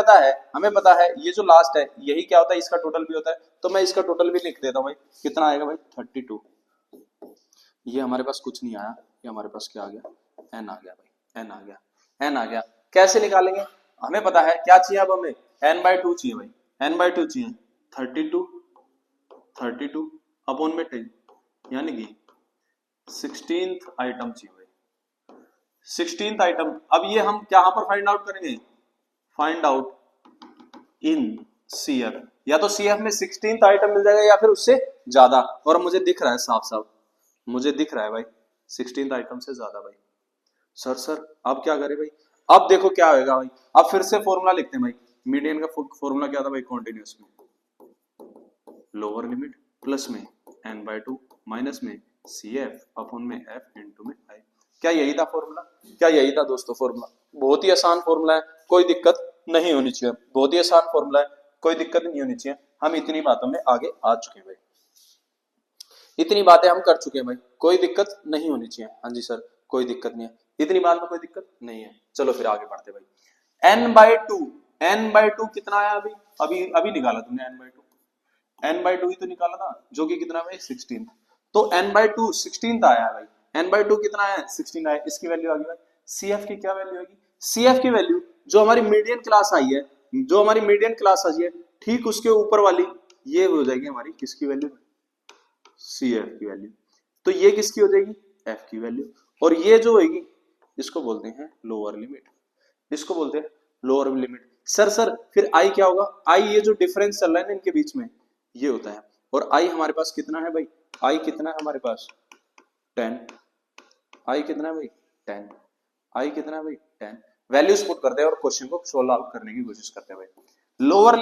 पता है ये जो लास्ट है यही क्या होता है, इसका टोटल भी होता है, तो मैं इसका टोटल भी लिख देता हूँ भाई, कितना आएगा भाई 32। ये हमारे पास कुछ नहीं आया, ये हमारे पास क्या आ गया n आ गया भाई, n आ गया। कैसे निकालेंगे, हमें पता है क्या चाहिए, अब हमें n/2 चाहिए भाई, n/2 चाहिए 32 अपॉन में 10 यानी कि 16th आइटम चाहिए भाई, 16th आइटम। अब ये हम कहां पर फाइंड आउट करेंगे, फाइंड आउट इन सीएफ, या तो सीएफ में 16th आइटम मिल जाएगा या फिर उससे ज्यादा, और मुझे दिख रहा है साफ साफ, मुझे दिख रहा है भाई 16th आइटम से ज्यादा भाई। सर अब क्या करें भाई, अब देखो क्या होगा भाई, अब फिर से फॉर्मूला लिखते हैं भाई, मीडियन का फॉर्मूला क्या था भाई कॉन्टिन्यूअस में लोअर लिमिट प्लस में n/2 माइनस में CF अपॉन में F इनटू में I। क्या यही था फॉर्मूला, क्या यही था दोस्तों फॉर्मूला, बहुत ही आसान फॉर्मूला है, कोई दिक्कत नहीं होनी चाहिए, बहुत ही आसान फॉर्मूला है, कोई दिक्कत नहीं होनी चाहिए। हम इतनी बातों में आगे आ चुके हैं भाई, इतनी बातें हम कर चुके हैं भाई, कोई दिक्कत नहीं होनी चाहिए। हाँ जी सर कोई दिक्कत नहीं है, इतनी बात में कोई दिक्कत नहीं है। चलो फिर आगे बढ़ते भाई, n/2 कितना आया अभी अभी अभी निकाला तुमने n/2 ही तो निकाला था, जो कि कितना भाई 16। तो n/2 16 आया भाई, n/2 कितना आया 16 आया, इसकी वैल्यू आ गई भाई। CF की क्या वैल्यू आएगी, CF की वैल्यू जो हमारी मीडियन क्लास आई है, जो हमारी मीडियन क्लास आई है ठीक उसके ऊपर वाली ये हो जाएगी हमारी किसकी वैल्यू CF की वैल्यू, तो ये किसकी हो जाएगी F की वैल्यू, और ये जो होगी इसको बोलते हैं लोअर लिमिट, इसको बोलते हैं लोअर लिमिट। सर फिर I क्या होगा, I ये जो डिफरेंस चल रहा है ना इनके बीच में ये होता है, और I हमारे पास कितना है भाई, I कितना है हमारे पास 10, I कितना है भाई 10, I कितना है भाई 10। वैल्यूज पुट करते हैं और क्वेश्चन को सोल्व आउट करने की कोशिश करते हैं भाई। लोअर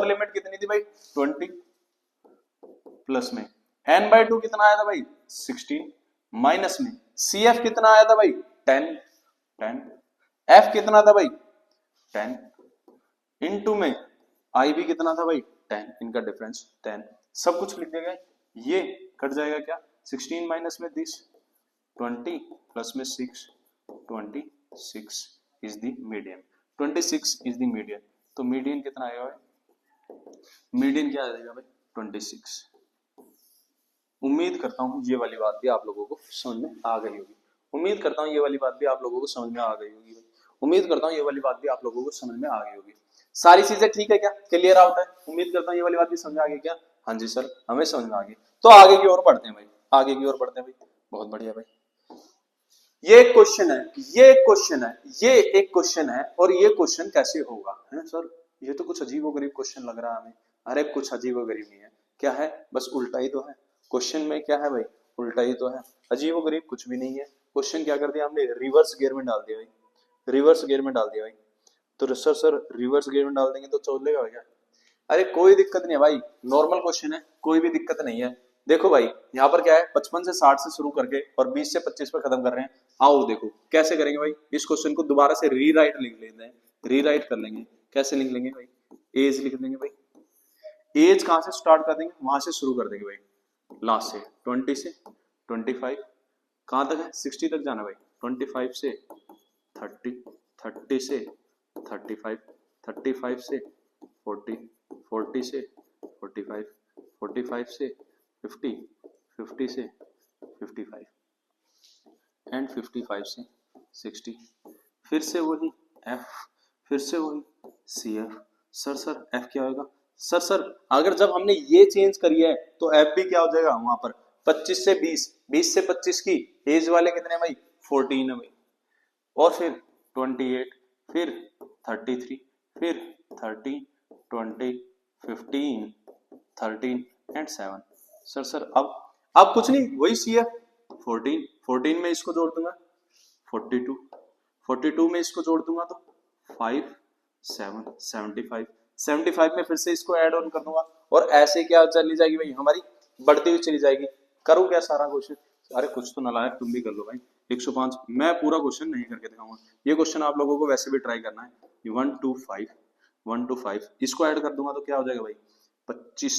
लिमिट कितनी थी भाई 20 प्लस में n/2 कितना आया था भाई 16 माइनस में CF कितना आया था भाई 10, F कितना था भाई 10 इनटू में I भी कितना था भाई 10, इनका डिफरेंस 10, सब कुछ लिख देगा, ये कट जाएगा क्या 16 माइनस में 20 प्लस में 6 26 is the median, 26 is the median. तो मीडियन कितना आएगा भाई, मीडियन क्या आ जाएगा भाई 26। उम्मीद करता हूँ ये वाली बात भी आप लोगों को समझ में आ गई होगी, उम्मीद करता हूँ ये वाली बात भी आप लोगों को समझ में आ गई होगी, उम्मीद करता हूँ ये वाली बात भी आप लोगों को समझ में आ गई होगी। सारी चीजें ठीक है क्या, क्लियर आउट है, उम्मीद करता हूँ ये वाली बात भी समझ में आ गई क्या, हाँ जी सर हमें समझ में आ गई। तो आगे की ओर बढ़ते हैं भाई, आगे की ओर बढ़ते हैं भाई, बहुत बढ़िया भाई। ये एक क्वेश्चन है, ये एक क्वेश्चन है, ये एक क्वेश्चन है, और ये क्वेश्चन कैसे होगा है सर, ये तो कुछ अजीबोगरीब क्वेश्चन लग रहा है हमें। अरे कुछ अजीबोगरीब नहीं है, क्या है बस उल्टा ही तो है, क्वेश्चन में क्या है भाई उल्टा ही तो है, अजीबोगरीब कुछ भी नहीं है। क्वेश्चन क्या कर दिया हमने, रिवर्स गियर में डाल दिया भाई, रिवर्स गियर में डाल दिया भाई। तो सर रिवर्स गियर में डाल देंगे तो चलेगा क्या, अरे कोई दिक्कत नहीं है भाई, नॉर्मल क्वेश्चन है, कोई भी दिक्कत नहीं है। देखो भाई यहाँ पर क्या है 55 से 60 से शुरू करके और 20 से 25 पर खत्म कर रहे हैं। आओ देखो कैसे करेंगे भाई, इस क्वेश्चन को दोबारा से रीराइट लिख लेते हैं, रीराइट कर लेंगे। कैसे लिख लेंगे भाई, एज लिख देंगे भाई, एज कहां से स्टार्ट कर देंगे, वहां से शुरू कर देंगे भाई, लास्ट से 20 से 25 कहां तक है 60 तक जाना भाई, 25 से 30 30 से 35, 35 से 40, 40 से 45, 45 से 50, 50 से 55 एंड 55 से 60, फिर से वही F, फिर से वही CF। सर F क्या होगा सर अगर जब हमने ये चेंज करी है तो F भी क्या हो जाएगा वहां पर 25 से 20, 20 से 25 की एज वाले कितने भाई 14 है भाई, और फिर 28, फिर 33, फिर 30, 20, 15, 13 एंड 7। सर अब कुछ नहीं वही CF 14, 14 में इसको जोड़ दूंगा 42, 42 में इसको जोड़ दूंगा तो 5, 7, 75, 75 में फिर से इसको ऐड ऑन कर दूंगा, और ऐसे क्या चली जाएगी भाई हमारी बढ़ती हुई चली जाएगी। करूँ क्या सारा क्वेश्चन? अरे कुछ तो नालायक तुम भी कर लो भाई। 105 मैं पूरा क्वेश्चन नहीं करके दिखाऊंगा, ये क्वेश्चन आप लोगों को वैसे भी ट्राई करना है। 1 to 5, 1 to 5 इसको ऐड कर दूंगा तो क्या हो जाएगा भाई 25,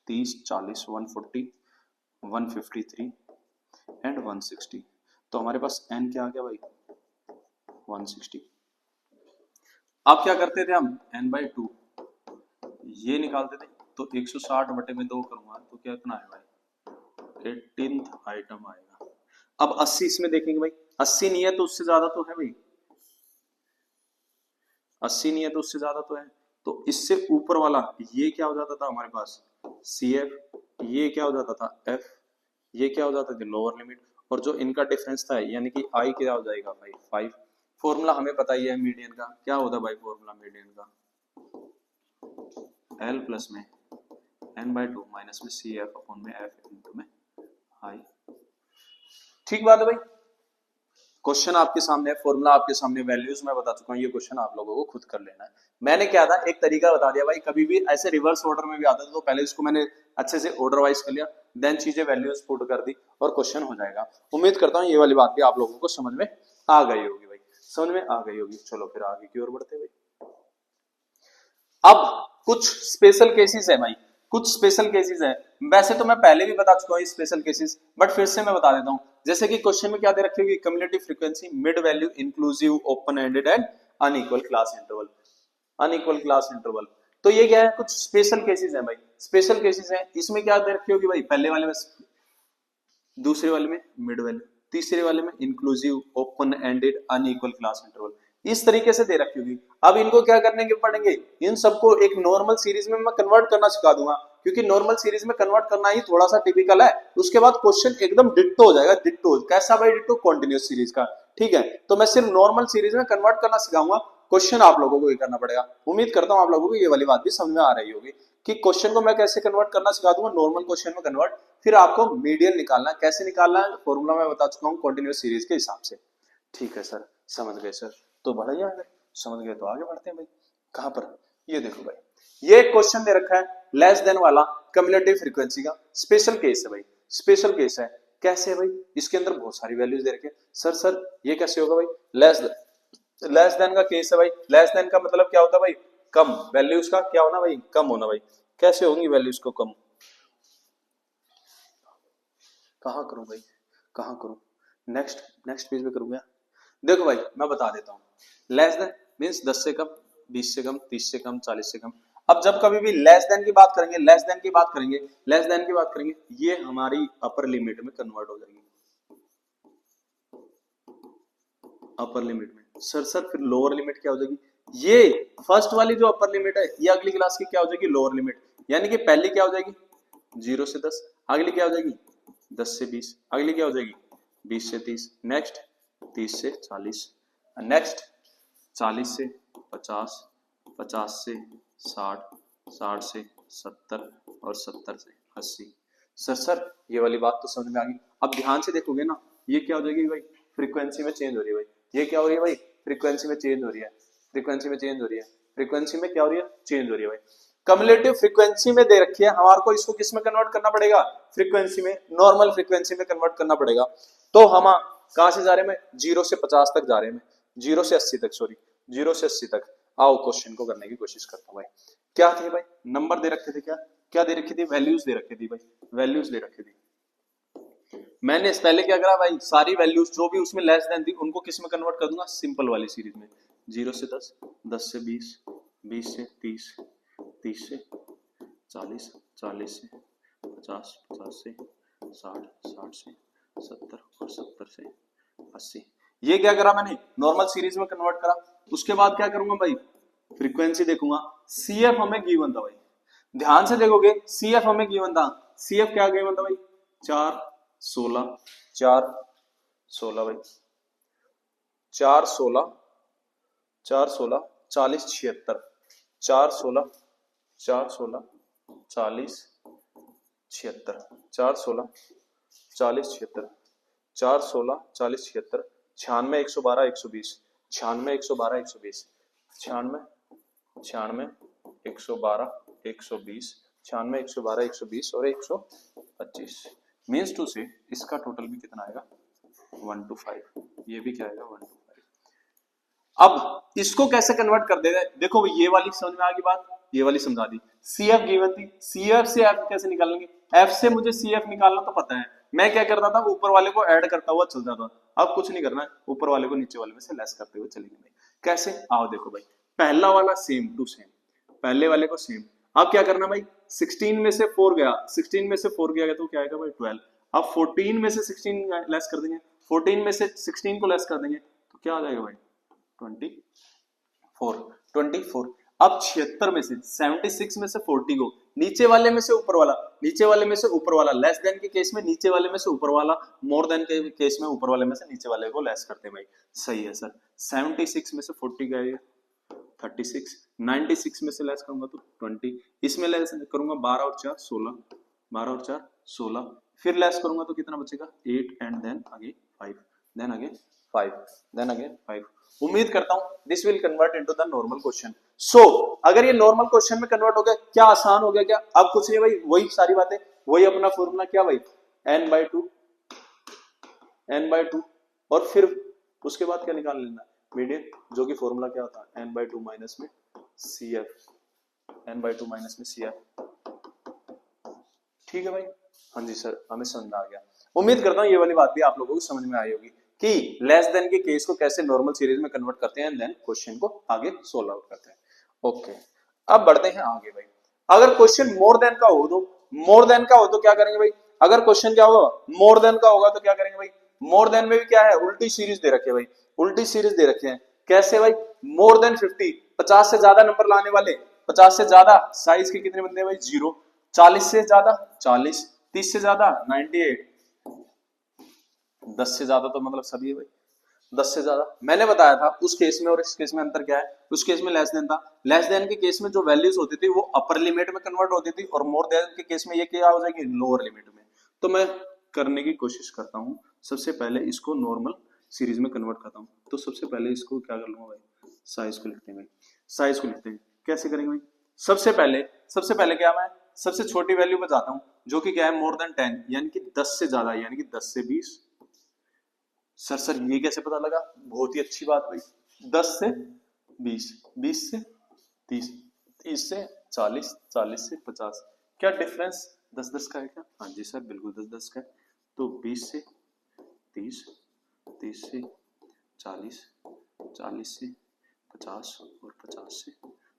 30, 40, 140, 153 एंड 160। तो हमारे पास n क्या आ गया भाई 160। अब क्या करते थे हम n/2 ये निकालते थे, तो 160 बटे में 2 करूंगा तो क्या इतना है भाई 18th आइटम आएगा। अब 80 इसमें देखेंगे भाई, 80 नहीं है तो उससे ज्यादा तो है भाई, 80 नहीं है तो उससे ज्यादा तो है, तो इससे ऊपर वाला ये क्या हो जाता था हमारे पास CF, ये क्या हो जाता था F, ये क्या हो जाता था लोअर लिमिट, और जो इनका डिफरेंस था यानी कि I क्या हो जाएगा भाई 5। फॉर्मूला हमें पता ही है मीडियन का, क्या होता है भाई फॉर्मूला मीडियन का L प्लस में n/2 माइनस में CF अपॉन में F इनटू में I। ठीक बात है भाई, क्वेश्चन आपके सामने, फॉर्मूला आपके सामने, वैल्यूज मैं बता चुका हूं, ये क्वेश्चन आप लोगों को खुद कर लेना है। मैंने क्या था एक तरीका बता दिया भाई, कभी भी ऐसे रिवर्स ऑर्डर में भी आता था तो पहले इसको मैंने अच्छे से ऑर्डर वाइज कर लिया, देन चीजें वैल्यूज पुट कर दी और क्वेश्चन हो जाएगा। उम्मीद करता हूं ये वाली बात भी आप लोगों को समझ में आ गई होगी भाई, समझ में आ गई होगी। चलो फिर आगे की ओर बढ़ते भाई। अब कुछ स्पेशल केसेस है भाई, कुछ स्पेशल केसेस है, वैसे तो मैं पहले भी बता चुका हूं स्पेशल केसेस, बट फिर से मैं बता देता हूं। जैसे कि क्वेश्चन में क्या दे रखी होगी cumulative frequency mid value inclusive open ended and unequal class interval, unequal class interval. तो ये क्या है कुछ स्पेशल केसेस है भाई, स्पेशल केसेस है। इसमें क्या दे रखी होगी भाई पहले वाले में, दूसरे वाले में मिड वैल्यू, तीसरे वाले में inclusive open ended unequal class interval, इस तरीके से दे रखी होगी। अब इनको क्या करने के पड़ेंगे, इन सबको एक नॉर्मल सीरीज में मैं कन्वर्ट करना सिखा दूंगा, क्योंकि नॉर्मल सीरीज में कन्वर्ट करना ही थोड़ा सा टिपिकल है। उसके बाद क्वेश्चन एकदम डिट्टो हो जाएगा, डिट्टो कैसा भाई डिट्टो कॉन्टिन्यूस सीरीज का, ठीक है। तो मैं सिर्फ नॉर्मल सीरीज में कन्वर्ट करना सिखाऊंगा, क्वेश्चन आप लोगों को ये करना पड़ेगा। उम्मीद करता हूं आप लोगों को ये वाली बात भी समझ में आ रही होगी कि क्वेश्चन को मैं कैसे कन्वर्ट करना सिखा दूंगा, नॉर्मल क्वेश्चन में कन्वर्ट, फिर आपको मीडियन निकालना, कैसे निकालना है फॉर्मूला मैं बता चुका हूं कॉन्टिन्यूस सीरीज के हिसाब से। ठीक है सर, समझ गए सर, तो बढ़िया है, समझ गए तो आगे बढ़ते हैं भाई। कहां पर, ये देखो भाई, ये क्वेश्चन दे रखा है लेस देन वाला कम्युलेटिव फ्रीक्वेंसी का, स्पेशल केस है भाई, स्पेशल केस है। कैसे है भाई, इसके अंदर बहुत सारी वैल्यूज दे रखे हैं। सर ये कैसे होगा भाई, लेस देन का केस है भाई, लेस देन का मतलब क्या होता है भाई कम, वैल्यूज का क्या होना भाई कम होना भाई। कैसे होंगी वैल्यूज को कम, कहां करूं भाई, कहां करूं, नेक्स्ट पेज पे करूंगा। देखो भाई मैं बता देता हूं, लेस देन मींस 10 से कम, 20 से कम, 30 से कम, 40 से कम। अब जब कभी भी लेस देन की बात करेंगे, लेस देन की बात करेंगे, लेस देन की बात करेंगे, ये हमारी अपर लिमिट में कन्वर्ट हो जाएगी, अपर लिमिट में। सर फिर लोअर लिमिट क्या हो जाएगी, ये फर्स्ट वाली जो अपर लिमिट है ये अगली क्लास की क्या हो जाएगी लोअर लिमिट, यानी कि पहली क्या हो जाएगी 0 से 10, अगली क्या हो जाएगी 10 से 20, अगली क्या हो जाएगी 20 से 30, नेक्स्ट 30 से 40, नेक्स्ट 40 से 50, 50 से 60, 60 से 70 और 70 से 80। सर ये वाली बात तो समझ में आ गई। अब ध्यान से देखोगे ना, ये क्या हो जाएगी भाई फ्रीक्वेंसी में चेंज हो रही है भाई, ये क्या हो रही है भाई फ्रीक्वेंसी में चेंज हो रही है, फ्रीक्वेंसी में चेंज हो रही है, फ्रीक्वेंसी में क्या हो रही है चेंज हो रही है भाई। कम्युलेटिव फ्रीक्वेंसी में दे रखी है, हमारे को इसको किस में कन्वर्ट करना पड़ेगा, फ्रीक्वेंसी में, नॉर्मल फ्रीक्वेंसी में कन्वर्ट करना पड़ेगा। तो हम कहां से जा रहे हैं, 0 से 50 तक जा रहे हैं, 0 से 80 तक, सॉरी 0 से 80 तक। आओ क्वेश्चन को करने की कोशिश करता हूं भाई। क्या थे भाई, नंबर दे रखे थे, क्या क्या दे रखी थी, वैल्यूज दे रखी थी भाई, वैल्यूज दे रखी थी। मैंने इस पहले क्या करा भाई, सारी वैल्यूज जो भी उसमें लेस देन थी उनको किस में कन्वर्ट कर दूंगा, सिंपल वाली सीरीज में। 0 से 10, 10 से 20, 20 से 30, 30 से 40, 40 से 50, 50 से 60, 60 से 70 और 70 से 80। ये क्या करा मैंने, नॉर्मल सीरीज में कन्वर्ट करा। उसके बाद क्या करूंगा भाई, फ्रीक्वेंसी देखूंगा। CF हमें गिवन था भाई, ध्यान से देखोगे CF हमें गिवन था। CF क्या गिवन था भाई, 4 16, 4 16 भाई, 4 16, 4 16 40 76, 4 16, 4 16 40 76, 4 16 40 76, 4 16 40 76, 96 112 120, 96 112 120, 96 96 112 120, 96 112 120 और 125। मीन्स टू से इसका टोटल भी कितना आएगा, 1 to 5। ये भी क्या आएगा, 1 to 5। अब इसको कैसे कन्वर्ट कर देते हैं, देखो ये वाली समझ में आ गई बात, ये वाली समझा दी। CF गिवन थी, CF से F कैसे निकालेंगे, F से मुझे CF निकालना तो पता है, मैं क्या करता था, ऊपर वाले को ऐड करता हुआ चल जाता। अब कुछ नहीं करना है, ऊपर वाले को नीचे वाले में से लेस करते हुए चलेंगे। कैसे, आओ देखो भाई, पहला वाला सेम टू सेम, पहले वाले को सेम। अब क्या करना भाई, 16 में से 4 गया, 16 में से 4 गया तो क्या आएगा भाई 12। अब 14 में से 16 लेस कर देंगे, 14 में से 16 को लेस कर देंगे तो क्या आ जाएगा भाई 24। अब 76 में से 76 में से 40 को नीचे वाले में से ऊपर वाला, नीचे वाले में से ऊपर वाला, लेस देन के केस में नीचे वाले में से ऊपर वाला, मोर देन के केस में ऊपर वाले में से नीचे वाले को लेस करते हैं भाई। सही है सर, 76 में से 40 का 36, 96 में से लेस करूंगा तो 20, इसमें लेस करूंगा 12 और 4 16, 12 और 4 16, फिर लेस करूंगा तो कितना बचेगा 8 and then again 5, then again 5, then again 5। उम्मीद करता हूं this will convert into the normal question. So अगर ये नॉर्मल क्वेश्चन में कन्वर्ट हो गया, क्या आसान हो गया क्या, अब कुछ नहीं भाई, वही सारी बातें, वही अपना फॉर्मूला क्या भाई, n/2, n/2 और फिर उसके बाद क्या निकाल लेना, मीडियन, जो कि फॉर्मूला क्या होता है, n/2 माइनस में CF, n/2 माइनस में CF। ठीक है भाई, हाँ जी सर, हमें समझ आ गया। उम्मीद करता हूँ ये वाली बात भी आप लोगों को समझ में आई होगी कि लेस देन के केस को कैसे नॉर्मल सीरीज में कन्वर्ट करते हैं, देन क्वेश्चन को आगे सोल्व आउट करते हैं। ओके, अब बढ़ते हैं आगे भाई। अगर क्वेश्चन मोर देन का हो तो, मोर देन का हो तो क्या करेंगे भाई, अगर क्वेश्चन क्या होगा, मोर देन का होगा तो क्या करेंगे भाई, मोर देन में भी क्या है, उल्टी सीरीज दे रखे भाई, उल्टी सीरीज दे रखे हैं। कैसे भाई, मोर देन 50, 50 से ज्यादा नंबर लाने वाले, 50 से ज्यादा साइज के कितने बनते हैं भाई 0, 40 से ज्यादा 40, 30 से ज्यादा 98, 10 से ज्यादा तो मतलब सभी है भाई, 10 से ज्यादा। मैंने बताया था उस केस में और इस केस में अंतर क्या है, उस केस में लेस देन था, लेस देन के केस में जो वैल्यूज होती थी वो अपर लिमिट में कन्वर्ट होती थी, और मोर देन के केस में ये क्या हो जाएगी, लोअर लिमिट में। तो मैं करने की कोशिश करता हूँ, सबसे पहले इसको नॉर्मल सीरीज में कन्वर्ट करता हूँ। तो सबसे पहले इसको क्या कर लूंगा भाई, साइज को लिखते हैं भाई, साइज को लिखते हैं। कैसे करेंगे भाई, सबसे पहले क्या, मैं सबसे छोटी वैल्यू पर जाता हूँ, जो कि क्या है मोर देन 10, यानी कि 10 से ज्यादा, यानी कि 10 से 20। सर ये कैसे पता लगा, बहुत ही अच्छी बात भाई, 10 से 20, 20 से 30, 30 से 40, 40 से 50, क्या डिफरेंस 10-10 का है क्या, हाँ जी सर बिल्कुल 10-10 का है। तो 20 से 30, 30 से 40, 40 से 50 और 50 से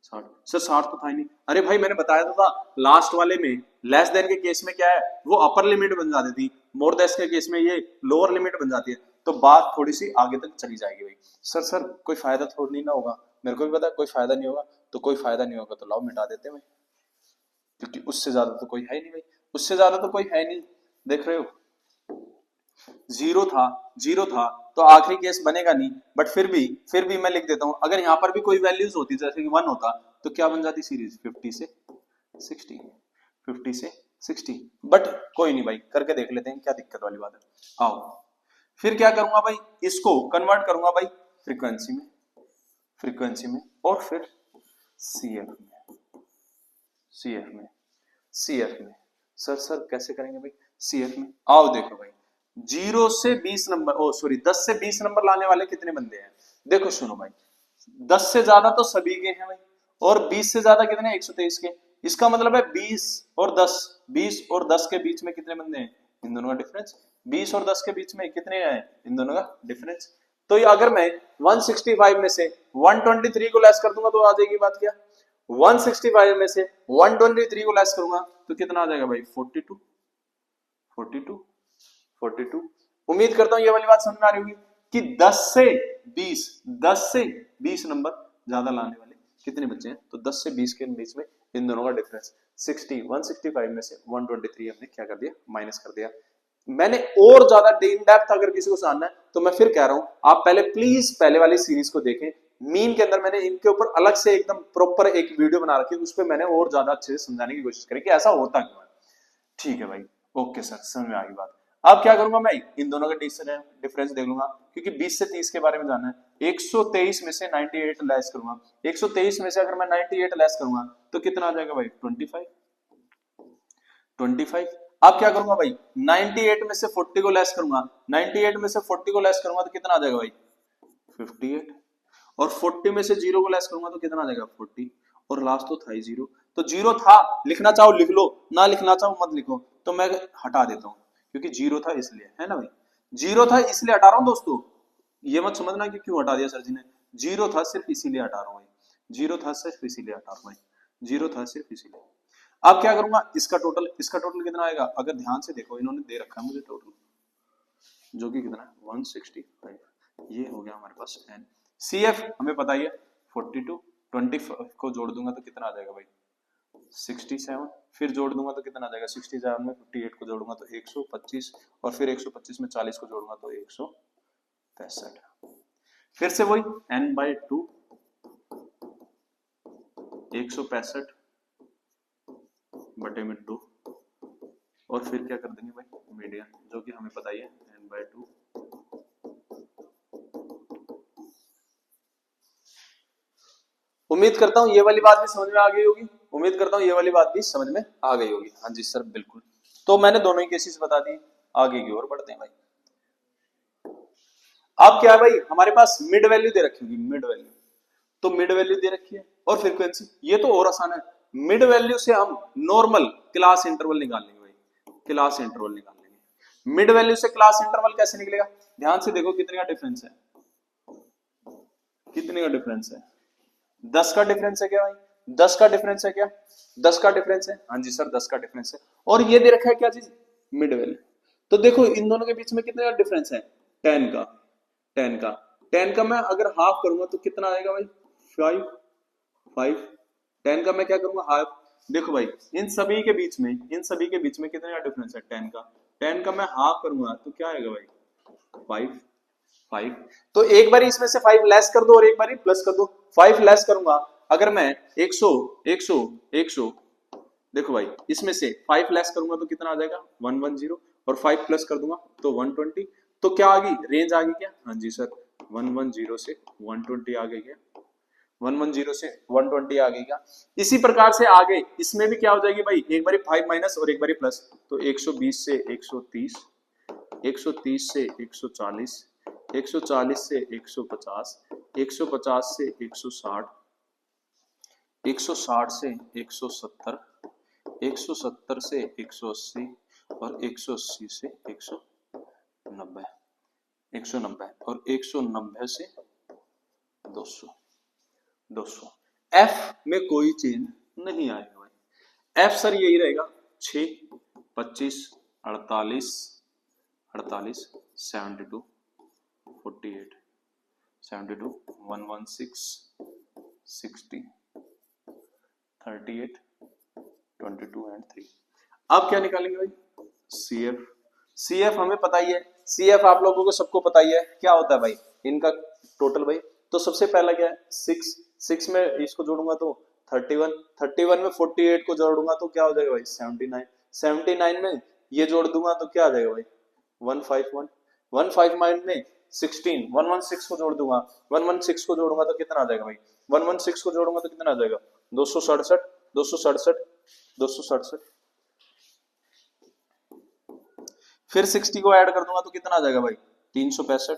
60। सर 60 तो था ही नहीं, अरे भाई मैंने बताया तो था लास्ट वाले में लेस देन के केस में क्या है, वो अपर लिमिट बन जाती थी, मोर देन के केस में ये लोअर लिमिट बन जाती है, तो बात थोड़ी सी आगे तक चली जाएगी भाई। सर कोई फायदा थोड़ी नहीं ना होगा, मेरे को भी पता है कोई फायदा नहीं होगा, तो कों फायदा नहीं होगा तो लाओ मिटा देते भाई, क्योंकि उससे ज्यादा तो कोई है ही नहीं भाई, उससे ज्यादा तो कोई है नहीं, देख रहे हो 0 था तो आखिरी केस बनेगा नहीं, बट फिर भी मैं लिख देता हूं, अगर यहां पर भी कोई वैल्यूज होती जैसे कि 1 होता तो क्या बन जाती सीरीज 50 से 60, 50 से 60। बट कोई नहीं भाई, करके देख लेते हैं क्या दिक्कत वाली बात है। आओ फिर क्या करूंगा भाई, इसको कन्वर्ट करूंगा भाई फ्रीक्वेंसी में और फिर CF में। सर कैसे करेंगे भाई, CF में आओ देखो भाई, 0 से 20 नंबर, 10 से 20 नंबर लाने वाले कितने बंदे हैं, देखो सुनो भाई, 10 से ज्यादा तो सभी के हैं भाई, और 20 से ज्यादा कितने, 123 के। इसका मतलब है 20 और 10 के बीच में कितने बंदे हैं, इन दोनों का डिफरेंस, 20 और 10 के बीच में कितने हैं, इन दोनों का डिफरेंस। तो ये अगर मैं 165 में से 123 को लेस कर दूंगा तो आ जाएगी बात क्या, 165 में से 123 को लेस करूंगा तो कितना आ जाएगा भाई 42 42 42। उम्मीद करता हूं ये वाली बात समझ में आ रही होगी कि 10 से 20 नंबर ज्यादा लाने वाले कितने बच्चे हैं, तो 10 से 20 के बीच में इन दोनों का डिफरेंस 165 में से 123 हमने क्या कर दिया, माइनस कर दिया। मैंने और ज्यादा इन डेप्थ अगर किसी को जानना है तो मैं फिर कह रहा हूं आप पहले प्लीज पहले वाली सीरीज को देखें, मीन के अंदर मैंने इनके ऊपर अलग से एकदम प्रॉपर एक वीडियो बना रखी है, उस पर मैंने और ज्यादा अच्छे से समझाने की कोशिश करी कि ऐसा होता क्यों है। ठीक है भाई, ओके सर, समझ में आ गई बात। अब क्या करूंगा मैं, इन दोनों का डिफरेंस देख लूंगा, क्योंकि 20 से 30 के बारे में जानना है। 123 में से 98 लेस करूंगा, 123 में से अगर मैं 98 लेस करूंगा तो कितना आ जाएगा भाई 25। अब क्या करूंगा भाई, 98 में से 40 को लेस करूंगा, 98 में से 40 को लेस करूंगा तो कितना आ जाएगा भाई 58, और 40 में से 0 को लेस करूंगा तो कितना आ जाएगा 40, और लास्ट तो था ही 0। तो 0 था, लिखना चाहो लिख लो, ना लिखना चाहो मत लिखो, तो मैं हटा देता हूं क्योंकि 0 था इसलिए, है ना भाई, 0 था इसलिए हटा रहा हूं दोस्तों, ये मत समझना कि क्यों हटा दिया सर जी ने, 0 था सिर्फ इसीलिए हटा रहा हूं भाई, 0 था सिर्फ इसीलिए हटा रहा हूं भाई, 0 था सिर्फ इसीलिए। अब क्या करूंगा, इसका टोटल कितना आएगा, अगर ध्यान से देखो इन्होंने दे रखा है मुझे टोटल, जो कि कितना है 165, ये हो गया हमारे पास n। CF हमें पता ही है 42, 25 को जोड़ दूंगा तो कितना आ जाएगा भाई 67, फिर जोड़ दूंगा तो कितना आ जाएगा 67 में 58 को जोड़ूंगा तो 125, और फिर 125 में 40 को जोड़ूंगा तो 165, फिर से वही n/2 165 बटे में 2, और फिर क्या कर देंगे भाई मीडियन, जो कि हमें पता ही है n/2। उम्मीद करता हूं ये वाली बात भी समझ में आ गई होगी, उम्मीद करता हूं ये वाली बात भी समझ में आ गई होगी। हाँ जी सर बिल्कुल, तो मैंने दोनों ही केसेस बता दिए, आगे की ओर बढ़ते हैं भाई। अब क्या है भाई, हमारे पास मिड वैल्यू दे रखी होगी, मिड वैल्यू, तो मिड वैल्यू दे रखी है और फ्रीक्वेंसी, ये तो और आसान है, मिड वैल्यू से हम नॉर्मल क्लास इंटरवल निकाल लेंगे भाई, क्लास इंटरवल निकाल लेंगे। मिड वैल्यू से क्लास इंटरवल कैसे निकलेगा, ध्यान से देखो कितने का डिफरेंस है, कितने का डिफरेंस है, 10 का डिफरेंस है क्या भाई, 10 का डिफरेंस है क्या, 10 का डिफरेंस है, हाँ जी सर 10 का डिफरेंस है, और ये दे रखा है क्या चीज, मिड वैल्यू। तो देखो इन दोनों के बीच में कितने का डिफरेंस है, 10 का, 10 का, 10 का मैं अगर हाफ करूंगा तो कितना आएगा भाई 5, 10 का मैं क्या करूंगा हाफ, देखो भाई इन सभी के बीच में, इन सभी के बीच में कितने का डिफरेंस है 10 का, 10 का मैं हाफ करूंगा तो क्या आएगा भाई 5, तो एक बार इसमें से 5 लेस कर दो और एक बार प्लस कर दो, 5 लेस करूंगा अगर मैं 100 100 100, देखो भाई इसमें से 5 लेस करूंगा तो कितना आ जाएगा 110, और 5 प्लस कर दूंगा तो 120, तो क्या आ गई रेंज आ गई क्या, हाँ जी सर 110 से 120 आ गई है, 110 से 120 आ गई क्या। इसी प्रकार से आगे इसमें भी क्या हो जाएगी भाई, एक बारी 5 माइनस और एक बारी प्लस, तो 120 से 130, 130 से 140, 140 से 150, 150 से 160, 160 से 170, 170 से 180, और 180 से 190, 190, और 190 से 200, 200। एफ में कोई चेंज नहीं आएगा भाई, एफ सर यही रहेगा 6, 25, 48, 48, 72, 48, 72, 116, 60, 38, 22 एंड 3। अब क्या निकालेंगे भाई CF, CF हमें पता ही है, CF आप लोगों को सबको पता ही है क्या होता है भाई, इनका टोटल भाई, तो सबसे पहला क्या है 6, 6 में इसको जोड़ूंगा तो 31, 31 में 48 को जोड़ूंगा तो क्या हो जाएगा भाई 79, 79 में ये जोड़ दूंगा तो क्या आ जाएगा भाई 151, 151 में 16, 116 को जोड़ दूंगा, 116 को जोड़ूंगा तो कितना आ जाएगा भाई, 116 को जोड़ूंगा तो कितना आ जाएगा 267, 267, 267, फिर 60 को ऐड कर दूंगा तो कितना आ जाएगा भाई 365,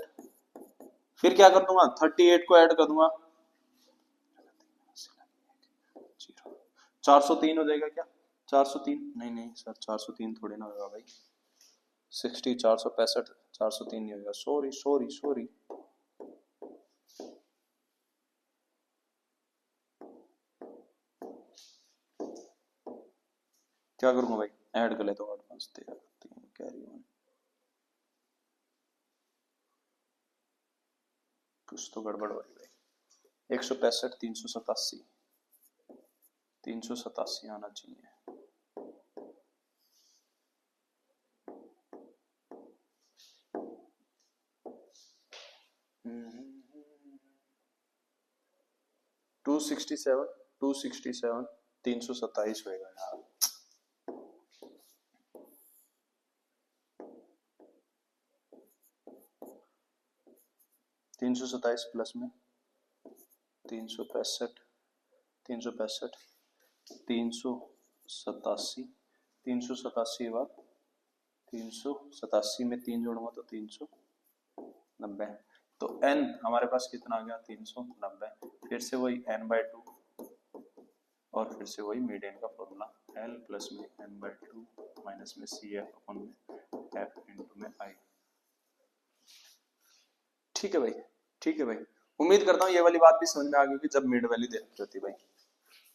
फिर क्या कर दूंगा 38 को ऐड कर दूंगा 403 हो जाएगा क्या, 403 नहीं नहीं सर 403 थोड़ी ना होगा भाई, 60 465 403 नहीं होगा, सॉरी सॉरी सॉरी क्या करूंगा भाई, ऐड कर लेता हूँ 8 5 13 3 कैरी 1, कुछ तो गड़बड़ हो रही भाई। 165 387 387 आना चाहिए। टू 267 327 होएगा यार। 327 प्लस में 365 365 387 387 बार 387 में 3 जोड़ूंगा तो 390। तो n हमारे पास कितना आ गया 390। फिर से वही n/2 और फिर से वही मीडियन का फॉर्मूला l प्लस में n/2 माइनस में CF अपॉन में f इंटू में i। ठीक है भाई, ठीक है भाई, उम्मीद करता हूँ ये वाली बात भी समझ में आ गई कि जब मिड वैल्यू दे रखी होती भाई।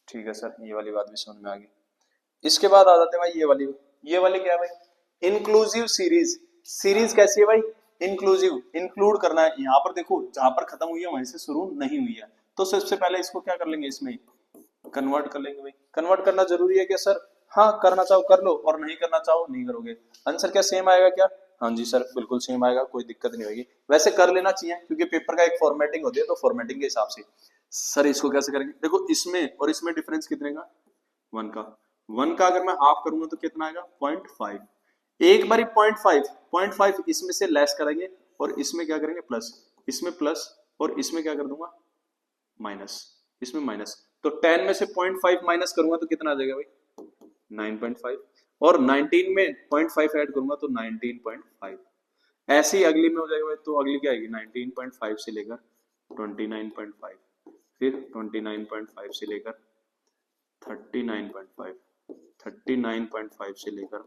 ठीक है सर, ये वाली बात भी समझ में आ गई। इसके बाद आ जाते हैं भाई ये वाली क्या है भाई, इंक्लूसिव सीरीज। सीरीज कैसी है भाई, इंक्लूसिव, इंक्लूड करना है। यहाँ पर देखो जहां पर खत्म हुई है वहीं से शुरू नहीं हुई है, तो सबसे पहले इसको क्या कर लेंगे, इसमें कन्वर्ट कर लेंगे भाई। कन्वर्ट करना जरूरी है क्या सर, हाँ करना चाहो कर लो और नहीं करना चाहो नहीं करोगे। आंसर क्या सेम आएगा क्या, हाँ जी सर बिल्कुल सेम आएगा, कोई दिक्कत नहीं होगी। वैसे कर लेना चाहिए क्योंकि पेपर का एक फॉर्मेटिंग होती है, तो फॉर्मेटिंग के हिसाब से। सर इसको कैसे करेंगे, देखो इसमें और इसमें डिफरेंस कितने का, 1 का। 1 का अगर मैं हाफ करूंगा तो कितना आएगा 0.5। एक बारी 0.5 इसमें से लेस करेंगे और इसमें क्या करेंगे प्लस, इसमें प्लस और इसमें क्या कर दूंगा माइनस, इसमें माइनस। तो 10 में से 0.5 माइनस करूंगा तो कितना आ जाएगा भाई 9.5 और 19 में 0.5 ऐड करूंगा तो 19.5। ऐसे ही अगली में हो जाएगा भाई, तो अगली क्या आएगी 19.5 से लेकर 29.5, फिर 29.5 से लेकर 39.5, 39.5 से लेकर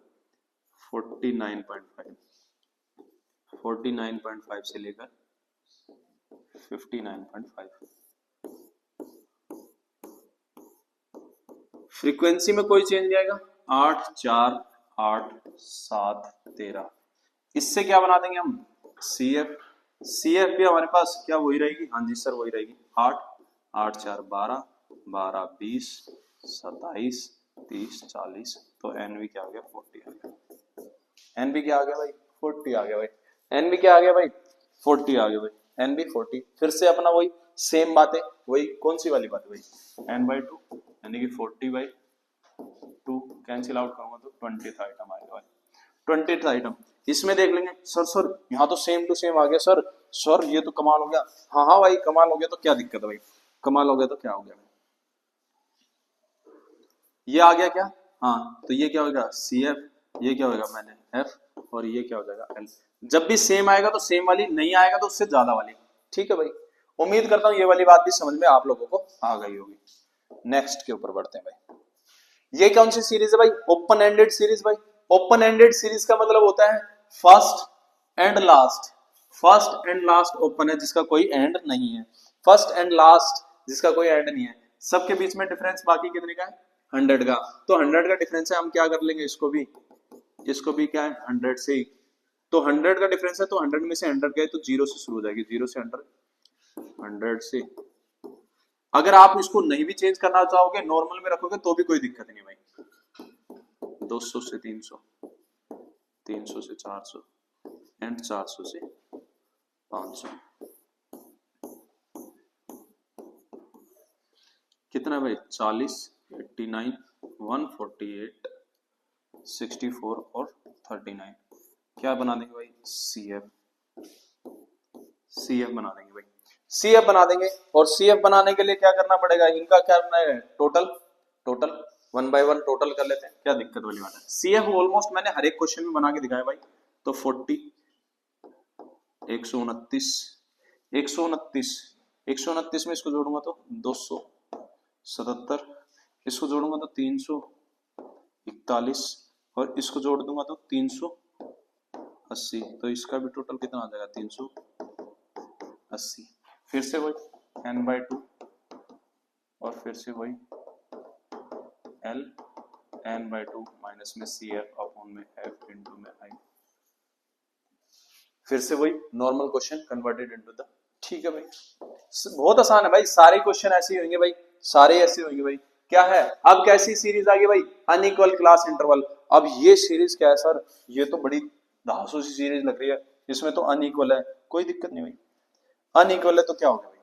49.5, 49.5 से लेकर 59.5। फ्रीक्वेंसी में कोई चेंज नहीं आएगा, 8 4 8 7 13। इससे क्या बना देंगे हम CF। CF भी हमारे पास क्या वही रहेगी, हाँ जी सर वही रहेगी, 8 8 4 12 12 20 27 30 40। तो NV क्या आ गया 40 आ गया। NV क्या आ गया भाई 40 आ गया भाई। NV क्या आ गया भाई 40 आ गया भाई। NV 40। फिर से अपना वही सेम बात है, वही कौन सी वाली बात है भाई, n/2 यानी कि 40/2 कैंसिल आउट करूंगा तो 20th आइटम आएगा भाई, 20th आइटम। इसमें देख लेंगे सर यहाँ तो सेम टू सेम आ गया सर ये तो कमाल हो गया। हाँ हाँ भाई कमाल हो गया तो क्या दिक्कत है भाई, कमाल हो गया तो क्या हो गया भाई, ये आ गया क्या, हाँ तो ये क्या होगा CF, ये क्या होगा मैंने F और ये क्या हो जाएगा L। जब भी सेम आएगा तो सेम वाली, नहीं आएगा तो उससे ज्यादा वाली। ठीक है भाई, उम्मीद करता हूँ ये वाली बात भी समझ में आप लोगों को आ गई होगी। नेक्स्ट के ऊपर बढ़ते हैं भाई, ये कौन सी सीरीज है भाई, ओपन एंडेड सीरीज भाई। ओपन एंडेड सीरीज का मतलब होता है first and last, first and last open है जिसका कोई एंड नहीं है, फर्स्ट एंड लास्ट जिसका कोई एंड नहीं है, सबके बीच में डिफरेंस बाकी कितने का है 100 का। तो 100 का डिफरेंस है, हम क्या कर लेंगे इसको भी क्या है 100 से ही। तो 100 का डिफरेंस है तो 100 में से 100 गए तो 0 से शुरू हो जाएगी, 0 से 100 100 से। अगर आप इसको नहीं भी चेंज करना चाहोगे नॉर्मल में रखोगे तो भी कोई दिक्कत नहीं भाई। 200 से 300, 300 से 400 एंड 400 से 500। कितना भाई 40 89 148 64 और 39। क्या बना देंगे भाई CF बना देंगे भाई, CF बना देंगे। और CF बनाने के लिए क्या करना पड़ेगा, इनका क्या करना है टोटल 1 बाय 1 टोटल कर लेते हैं, क्या दिक्कत वाली बात है। CF ऑलमोस्ट मैंने हर एक क्वेश्चन में बना के दिखाया भाई। तो 40 129 129 129 में इसको जोड़ूंगा तो 277, इसको जोड़ूंगा तो 341 और इसको जोड़ दूंगा तो 380। तो इसका भी टोटल कितना आ जाएगा 380। फिर से वही n/2 और फिर से वही L n/2 माइनस में CF अपॉन में F इंटू में I। फिर से वही normal question converted into the, ठीक है भाई, बहुत आसान है भाई, सारे क्वेश्चन ऐसे ही होंगे भाई, सारे ऐसे होंगे भाई। क्या है अब, कैसी सीरीज आ गई भाई, अनइक्वल क्लास इंटरवल। अब ये सीरीज क्या है सर, ये तो बड़ी धांसू सी सीरीज लग रही है, इसमें तो अनइक्वल है, कोई दिक्कत नहीं भाई, अनइक्वल है तो क्या हो गया भाई।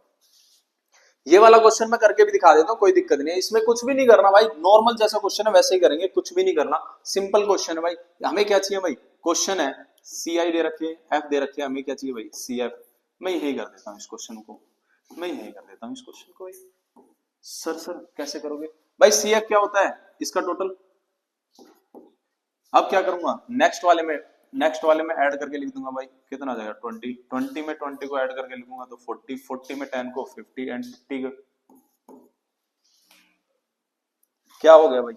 ये वाला क्वेश्चन मैं करके भी दिखा देता हूँ, कोई दिक्कत नहीं है, इसमें कुछ भी नहीं करना भाई, नॉर्मल जैसा क्वेश्चन है वैसे ही करेंगे, कुछ भी नहीं करना, सिंपल क्वेश्चन है भाई। हमें क्या चाहिए भाई, क्वेश्चन है CI दे रखे F दे रखे, हमें क्या चाहिए भाई CF। मैं यही कर देता हूँ इस क्वेश्चन को, मैं यही कर देता हूँ इस क्वेश्चन को भाई। सर कैसे करोगे भाई, CF क्या होता है इसका टोटल। अब क्या करूंगा, नेक्स्ट वाले में ऐड करके लिख दूंगा भाई, कितना आ जाएगा 20 में 20 को ऐड करके लिखूंगा तो 40 में 10 को 50 एंड 50 क्या हो गया भाई।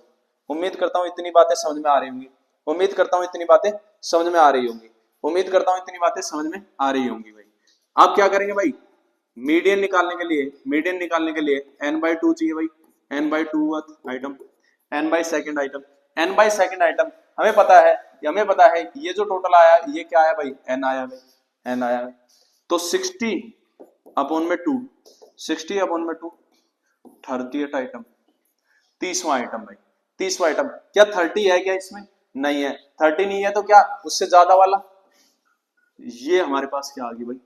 उम्मीद करता हूं इतनी बातें समझ में आ रही होंगी, उम्मीद करता हूं इतनी बातें समझ में आ रही होंगी, उम्मीद करता हूं इतनी बातें समझ में आ रही होंगी भाई। आप क्या करेंगे भाई, मीडियन निकालने के लिए n/2 चाहिए भाई, n/2 आइटम, n/2 आइटम हमें पता है ये जो टोटल आया ये क्या आया भाई, n आया भाई, n आया भाई। तो 60 अपॉन में 2, 60 अपॉन में 2 38 आइटम, 30वां आइटम भाई, 30वां आइटम। क्या 30 है क्या इसमें, नहीं है, 30 नहीं है तो क्या उससे ज्यादा वाला, ये हमारे पास क्या आ गई भाई,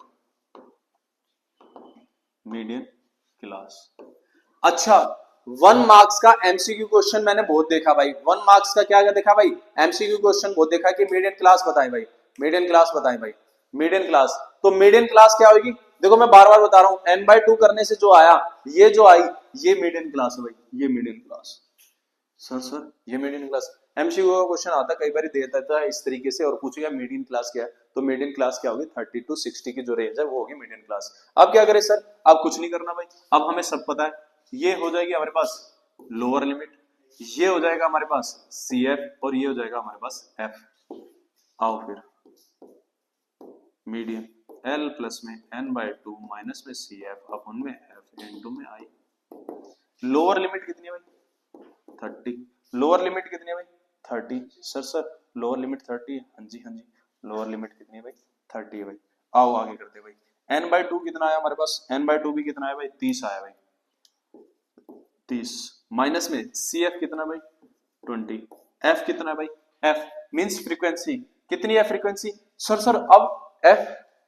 मीडियन क्लास। अच्छा 1 मार्क्स का एमसीक्यू क्वेश्चन मैंने बहुत देखा भाई, 1 मार्क्स का क्या देखा भाई, एमसीक्यू क्वेश्चन बहुत देखा कि मीडियन क्लास बताएं भाई, मीडियन क्लास बताएं भाई, मीडियन क्लास। तो मीडियन क्लास क्या होगी, देखो मैं बार बार बता रहा हूं, n/2 करने से जो आया, ये जो आई ये मीडियन क्लास है भाई, ये मीडियन क्लास। सर ये मीडियन क्लास, एमसीक्यू का क्वेश्चन आता कई बार दे देता है इस तरीके से और पूछेगा मीडियन क्लास क्या है, तो मीडियन क्लास क्या होगी 30 to 60 की जो रेंज है वो होगी मीडियन क्लास। अब क्या करें सर, अब कुछ नहीं करना भाई, अब हमें सब पता है, ये हो जाएगी हमारे पास लोअर लिमिट, ये हो जाएगा हमारे पास CF और ये हो जाएगा हमारे पास F। आओ फिर मीडियन L प्लस में n/2 माइनस में CF अपन में F इंटू में I। लोअर लिमिट कितनी है भाई 30, लोअर लिमिट कितनी है भाई 30, सर लोअर लिमिट 30 है, हाँ जी लोअर लिमिट कितनी है भाई 30 है भाई। आओ आगे करते हैं भाई, n/2 कितना आया हमारे पास, n/2 भी कितना है भाई 30 आया भाई, 30 माइनस में CF कितना भाई 20, F कितना है भाई, F मींस फ्रीक्वेंसी कितनी है, फ्रीक्वेंसी सर अब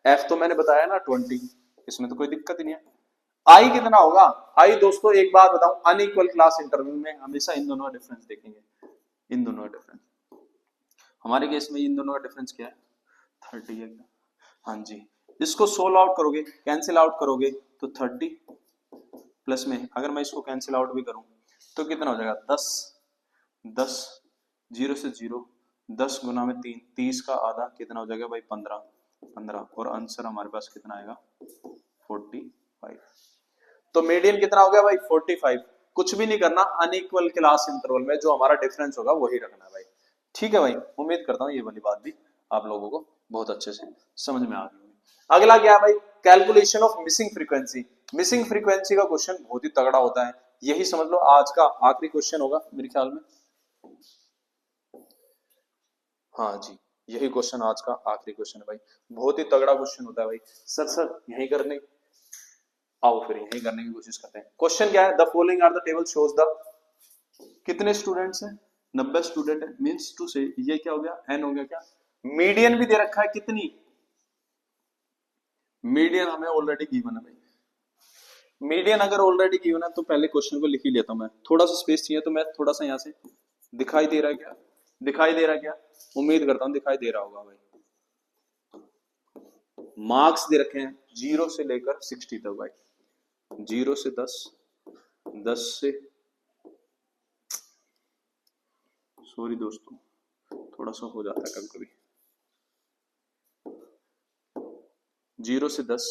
F तो मैंने बताया ना 20, इसमें तो कोई दिक्कत ही नहीं है। आई कितना होगा, आई दोस्तों एक बात बताऊं, अनइक्वल क्लास इंटरवल में हमेशा इन दोनों का डिफरेंस देखेंगे, इन दोनों का डिफरेंस, हमारे केस में इन दोनों का डिफरेंस क्या है 30 है, हाँ जी। इसको सोल्व आउट करोगे, कैंसिल आउट करोगे तो 30 प्लस में अगर मैं इसको कैंसिल आउट भी करूं तो कितना हो जाएगा 10, 10 0 से 0, 10 गुना में 3, 30 का आधा कितना हो जाएगा भाई 15, 15 और आंसर हमारे पास कितना आएगा 45। तो मीडियन कितना हो गया भाई 45। कुछ भी नहीं करना, अनइक्वल क्लास इंटरवल में जो हमारा डिफरेंस होगा वही रखना भाई, ठीक है भाई। उम्मीद करता हूँ ये वाली बात भी आप लोगों को बहुत अच्छे से समझ में आ गई होगी। अगला क्या है भाई, calculation of missing frequency. Missing frequency का क्वेश्चन बहुत ही तगड़ा होता है, यही समझ लो आज का आखिरी क्वेश्चन होगा मेरे ख्याल में, हाँ जी यही क्वेश्चन आज का आखिरी क्वेश्चन है भाई, बहुत ही तगड़ा क्वेश्चन होता है भाई। सर यही करने, आओ फिर यही करने की कोशिश करते हैं। क्वेश्चन क्या है, the following are the table shows the, कितने स्टूडेंट्स हैं 90 स्टूडेंट है, मींस टू से ये क्या हो गया n हो गया, क्या मीडियन भी दे रखा है कितनी, मीडियन हमें ऑलरेडी गिवन है भाई, मीडियन अगर ऑलरेडी गिवन है तो पहले क्वेश्चन को लिख ही लेता हूं मैं, थोड़ा सा स्पेस चाहिए तो मैं थोड़ा सा यहां से, दिखाई दे रहा है क्या, दिखाई दे रहा है क्या, उम्मीद करता हूं दिखाई दे रहा होगा भाई। मार्क्स दे रखे हैं 0 से लेकर 60 तक भाई, 0 से 10, 10 से, सॉरी दोस्तों थोड़ा सा हो जाता है कभी कभी, 0 से 10,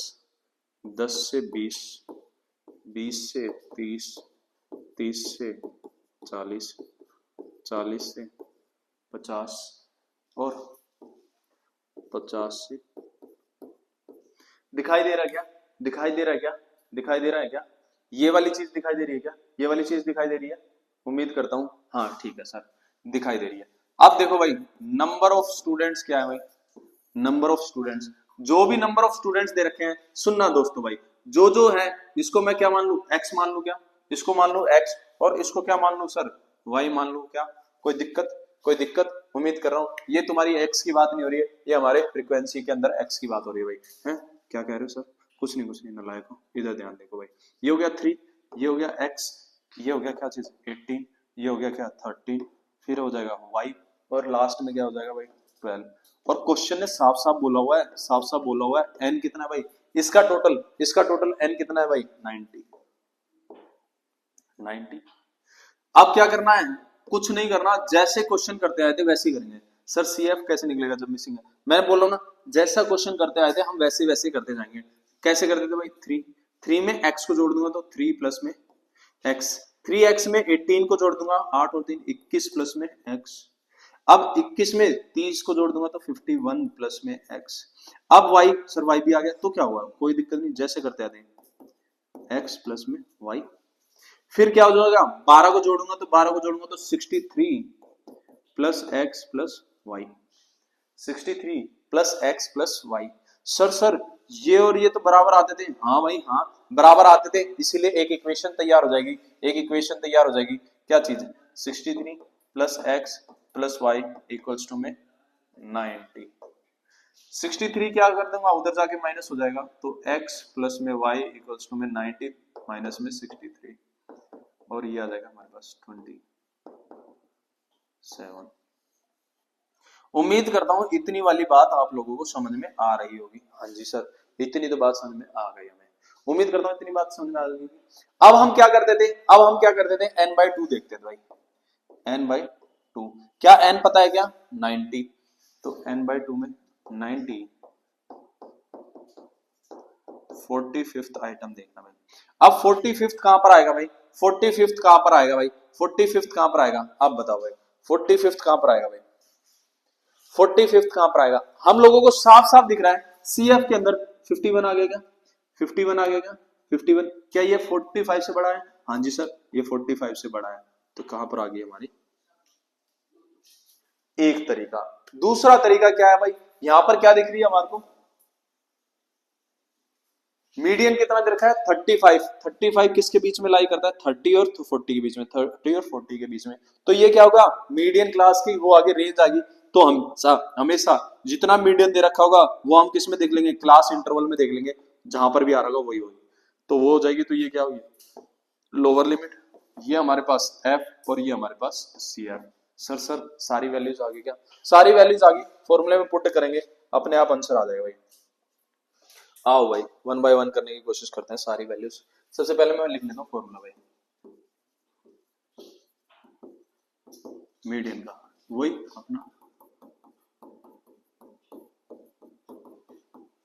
10 से 20, 20 से 30, 30 से 40, 40 से 50 और 50 से, दिखाई दे रहा है क्या, दिखाई दे रहा है क्या, दिखाई दे रहा है क्या, ये वाली चीज दिखाई दे रही है क्या, ये वाली चीज दिखाई दे रही है, उम्मीद करता हूं हाँ ठीक है सर, दिखाई दे रही है। अब देखो भाई नंबर ऑफ स्टूडेंट्स क्या है भाई, नंबर ऑफ स्टूडेंट्स, जो भी नंबर ऑफ स्टूडेंट्स दे रखे हैं, सुनना दोस्तों भाई, जो है इसको मैं क्या मान लू, एक्स मान लू, क्या इसको मान लू एक्स, और इसको क्या मान लू सर, वाई मान लू, क्या कोई दिक्कत, कोई दिक्कत, उम्मीद कर रहा हूं ये तुम्हारी एक्स की बात नहीं हो रही है, ये हमारे फ्रीक्वेंसी के अंदर एक्स की बात हो रही है भाई, हैं क्या कह रहे हो सर, कुछ नहीं नालायक हो, इधर ध्यान देखो भाई, ये हो गया 3, ये हो गया एक्स, ये हो गया क्या चीज 18, ये हो गया क्या 13, फिर हो जाएगा वाई, और लास्ट में क्या हो जाएगा भाई 12। और क्वेश्चन ने साफ साफ बोला हुआ है, साफ साफ बोला हुआ है एन कितना है भाई, इसका टोटल एन कितना है भाई 90। अब क्या करना है, कुछ नहीं करना, जैसे क्वेश्चन करते आए थे वैसे ही करेंगे। सर सीएफ कैसे निकलेगा जब मिसिंग है, मैं बोल रहा हूं ना, जैसा क्वेश्चन करते आए थे हम वैसे वैसे करते जाएंगे। कैसे करते थे भाई, 3 में एक्स को जोड़ दूंगा तो 3 प्लस में एक्स, 3x में 18 को जोड़ दूंगा, 8 और 3 21 प्लस में x, अब 21 में 30 को जोड़ दूंगा तो 51 प्लस में x, अब y, सर y भी आ गया तो क्या हुआ, कोई दिक्कत नहीं, जैसे करते आते हैं x प्लस में y, फिर क्या हो जाएगा 12 को जोड़ूंगा तो 12 को जोड़ूंगा तो 63 plus x plus y, 63 plus x plus y. Sir ये और ये तो बराबर आते थे, हाँ भाई हाँ बराबर आते थे, इसीलिए एक इक्वेशन तैयार हो जाएगी, एक इक्वेशन तैयार हो जाएगी, क्या चीज 63 plus x plus y equals to में 90। 63 क्या कर दूंगा उधर जाके माइनस हो जाएगा, तो x प्लस में y इक्वल्स टू में 90 माइनस में 63, और ये आ जाएगा हमारे पास 27। उम्मीद करता हूं इतनी वाली बात आप लोगों को समझ में आ रही होगी, हाँ जी सर इतनी तो बात समझ में आ गई हमें, उम्मीद करता हूं इतनी बात समझ में आ गई। अब हम क्या करते थे, n/2 देखते थे भाई, n/2, क्या n पता है क्या 90, तो n/2 में 90, 45th आइटम देखना भाई, अब 45th कहां पर आएगा भाई, 45th कहां पर आएगा भाई, 45th कहां पर आएगा, आप बताओ भाई 45th कहां पर आएगा भाई, 45th कहां पर आएगा, हम लोगों को साफ साफ दिख रहा है सीएफ के अंदर 51 आ गया क्या, 51 आ गया क्या, 51, क्या ये 45 से बड़ा है, हाँ जी सर ये 45 से बड़ा है, तो कहां पर आ गई हमारी, एक तरीका। दूसरा तरीका क्या है भाई, यहां पर क्या दिख रही है हमारे को, मीडियन कितना दे रखा है 35, 35 किसके बीच में लाई करता है 30 और 40 के बीच में, 30 और 40 के बीच में, तो ये क्या होगा मीडियन क्लास की वो आगे रेंज आ गई, तो हम हमेशा जितना मीडियन दे रखा होगा वो हम किस में देख लेंगे, क्लास इंटरवल में देख लेंगे, जहां पर भी आ रहा होगा वही होगी, तो वो हो जाएगी, तो ये क्या होगी लोअर लिमिट, ये हमारे पास एफ और ये हमारे पास सी एफ। सर सारी वैल्यूज आ गई क्या, सारी वैल्यूज आ गई, फॉर्मूले में पुट करेंगे अपने आप आंसर आ जाएगा भाई। आओ भाई 1 बाय 1 करने की कोशिश करते हैं सारी वैल्यूज। सबसे पहले मैं लिख लेता हूँ फॉर्मूला भाई, मीडियन का वही अपना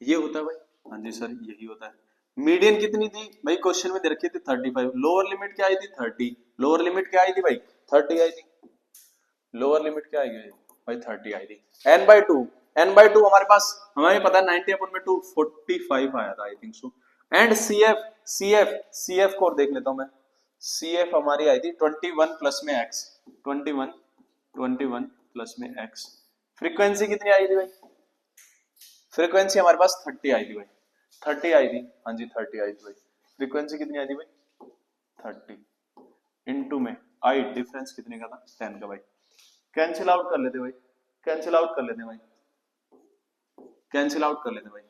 ये होता है भाई, हाँ जी सर यही होता है। मीडियन कितनी थी भाई, क्वेश्चन में दे रखी थी 35, लोअर लिमिट क्या आई थी 30, लोअर लिमिट क्या आई थी भाई 30 आई थी, लोअर लिमिट क्या आई गई भाई 30 आई थी। n/2 हमारे पास हमें पता है 90 अपॉन में 2 45 आया था I think so, and CF को और देख लेता हूं मैं, सीएफ हमारी आई थी 21 प्लस में x, 21 प्लस में x, फ्रीक्वेंसी कितनी आई थी भाई, फ्रीक्वेंसी हमारे पास 30 आई थी भाई, 30 आई थी, हाँ जी 30 आई थी भाई, फ्रीक्वेंसी कितनी आई थी भाई 30, इनटू में आई डिफरेंस कितने का था 10 का भाई, कैंसिल आउट कर लेते भाई, कैंसिल आउट कर लेते भाई, कैंसिल आउट कर लेते भाई,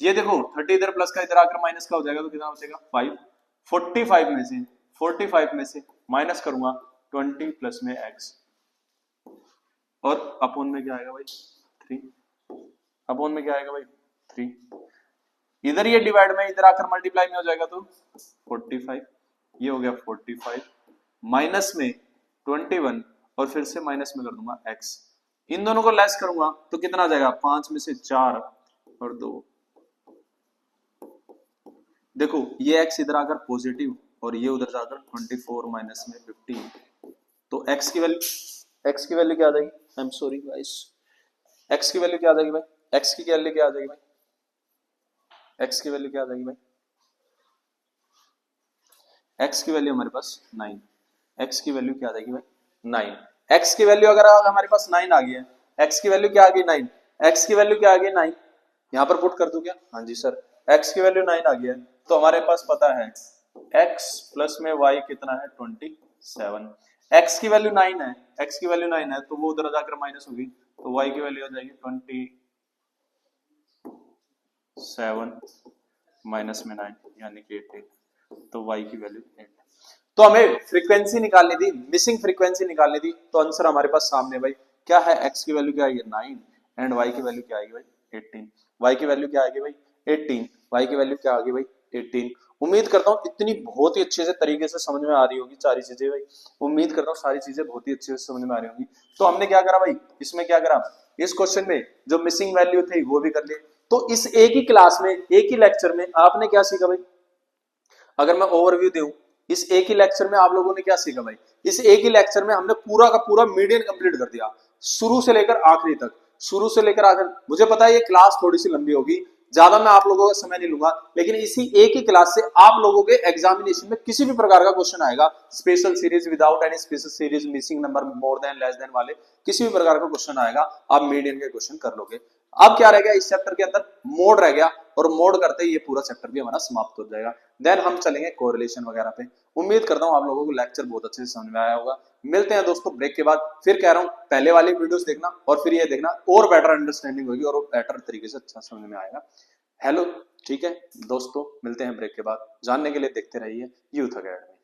ये देखो 30 इधर प्लस का इधर आकर माइनस का हो जाएगा, तो कितना बचेगा 5, 45 में से माइनस करूंगा 20 प्लस में x, और अपॉन में क्या आएगा भाई 3, अपॉन में क्या आएगा भाई 3, इधर ये डिवाइड में इधर आकर मल्टीप्लाई में हो जाएगा तो 45, ये हो गया 45 माइनस में 21 और फिर से माइनस में कर दूंगा x, इन दोनों को लेस करूंगा तो कितना आ जाएगा 5 में से 4 और 2, देखो ये x इधर आकर पॉजिटिव और ये उधर जाकर 24 माइनस में 15, तो x की वैल्यू क्या आ जाएगी, I am sorry guys, x की वैल्यू क्या आ जाएगी भाई, x की वैल्यू क्या आ जाएगी भाई, x की वैल्यू क्या आ जाएगी भाई, x की वैल्यू हमारे पास 9, x की वैल्यू क्या आ जाएगी भाई 9, x की वैल्यू अगर हमारे पास 9 आ गई है, x की वैल्यू क्या आ गई 9, x की वैल्यू क्या आ गई 9, यहां पर पुट कर दूं क्या? हाँ जी सर, x की वैल्यू 9 आ गई है, तो हमारे पास पता है x प्लस में y कितना है 27, x की वैल्यू 9 है, x की वैल्यू 9 है तो वो उधर जाकर माइनस होगी, तो y की वैल्यू हो जाएगी 27 माइनस में 9 यानी कि 18, तो y की वैल्यू 8। तो हमें फ्रीक्वेंसी निकालनी थी, मिसिंग फ्रीक्वेंसी निकालनी थी, तो आंसर हमारे पास सामने भाई क्या है, x की वैल्यू क्या आएगी 9 एंड y की वैल्यू क्या आएगी भाई 18, y की वैल्यू क्या आएगी भाई 18, y की वैल्यू क्या आ गई भाई 18। उम्मीद करता हूँ इतनी बहुत ही अच्छे से तरीके से समझ में आ रही होगी सारी चीजें भाई, उम्मीद करता हूँ सारी चीजें बहुत ही अच्छे से समझ में आ रही होंगी। तो हमने क्या करा भाई, इसमें क्या करा, इस क्वेश्चन में जो मिसिंग वैल्यू थी वो भी कर ली। तो इस एक ही क्लास में एक ही लेक्चर में आपने क्या सीखा भाई, अगर मैं ओवरव्यू दूं, इस एक ही लेक्चर में आप लोगों ने क्या सीखा भाई, इस एक ही लेक्चर में हमने पूरा का पूरा मीडियन कंप्लीट कर दिया, शुरू से लेकर आखिरी तक, शुरू से लेकर आखिर। मुझे पता है ये क्लास थोड़ी सी लंबी होगी, ज्यादा मैं आप लोगों का समय नहीं लूंगा, लेकिन इसी एक ही क्लास से आप लोगों के एग्जामिनेशन में किसी भी प्रकार का क्वेश्चन आएगा, special series without any special series, missing number, more than less than वाले किसी भी प्रकार का क्वेश्चन आएगा, आप मीडियन के क्वेश्चन कर लोगे। अब क्या रह गया इस चैप्टर के अंदर, मोड रह गया, और मोड करते ही ये पूरा चैप्टर भी हमारा समाप्त हो जाएगा। देन हम चलेंगे कोरिलेशन वगैरह पे। उम्मीद करता हूं आप लोगों को लेक्चर बहुत अच्छे से समझ में आया होगा। मिलते हैं दोस्तों ब्रेक के बाद, फिर कह रहा हूं पहले वाली वीडियोस देखना और फिर ये देखना, और बेटर अंडरस्टैंडिंग होगी और बेटर तरीके से अच्छा समझ में आएगा। हेलो, ठीक है दोस्तों, मिलते हैं ब्रेक के बाद। जानने के लिए देखते रहिए यूथ अकेडमी।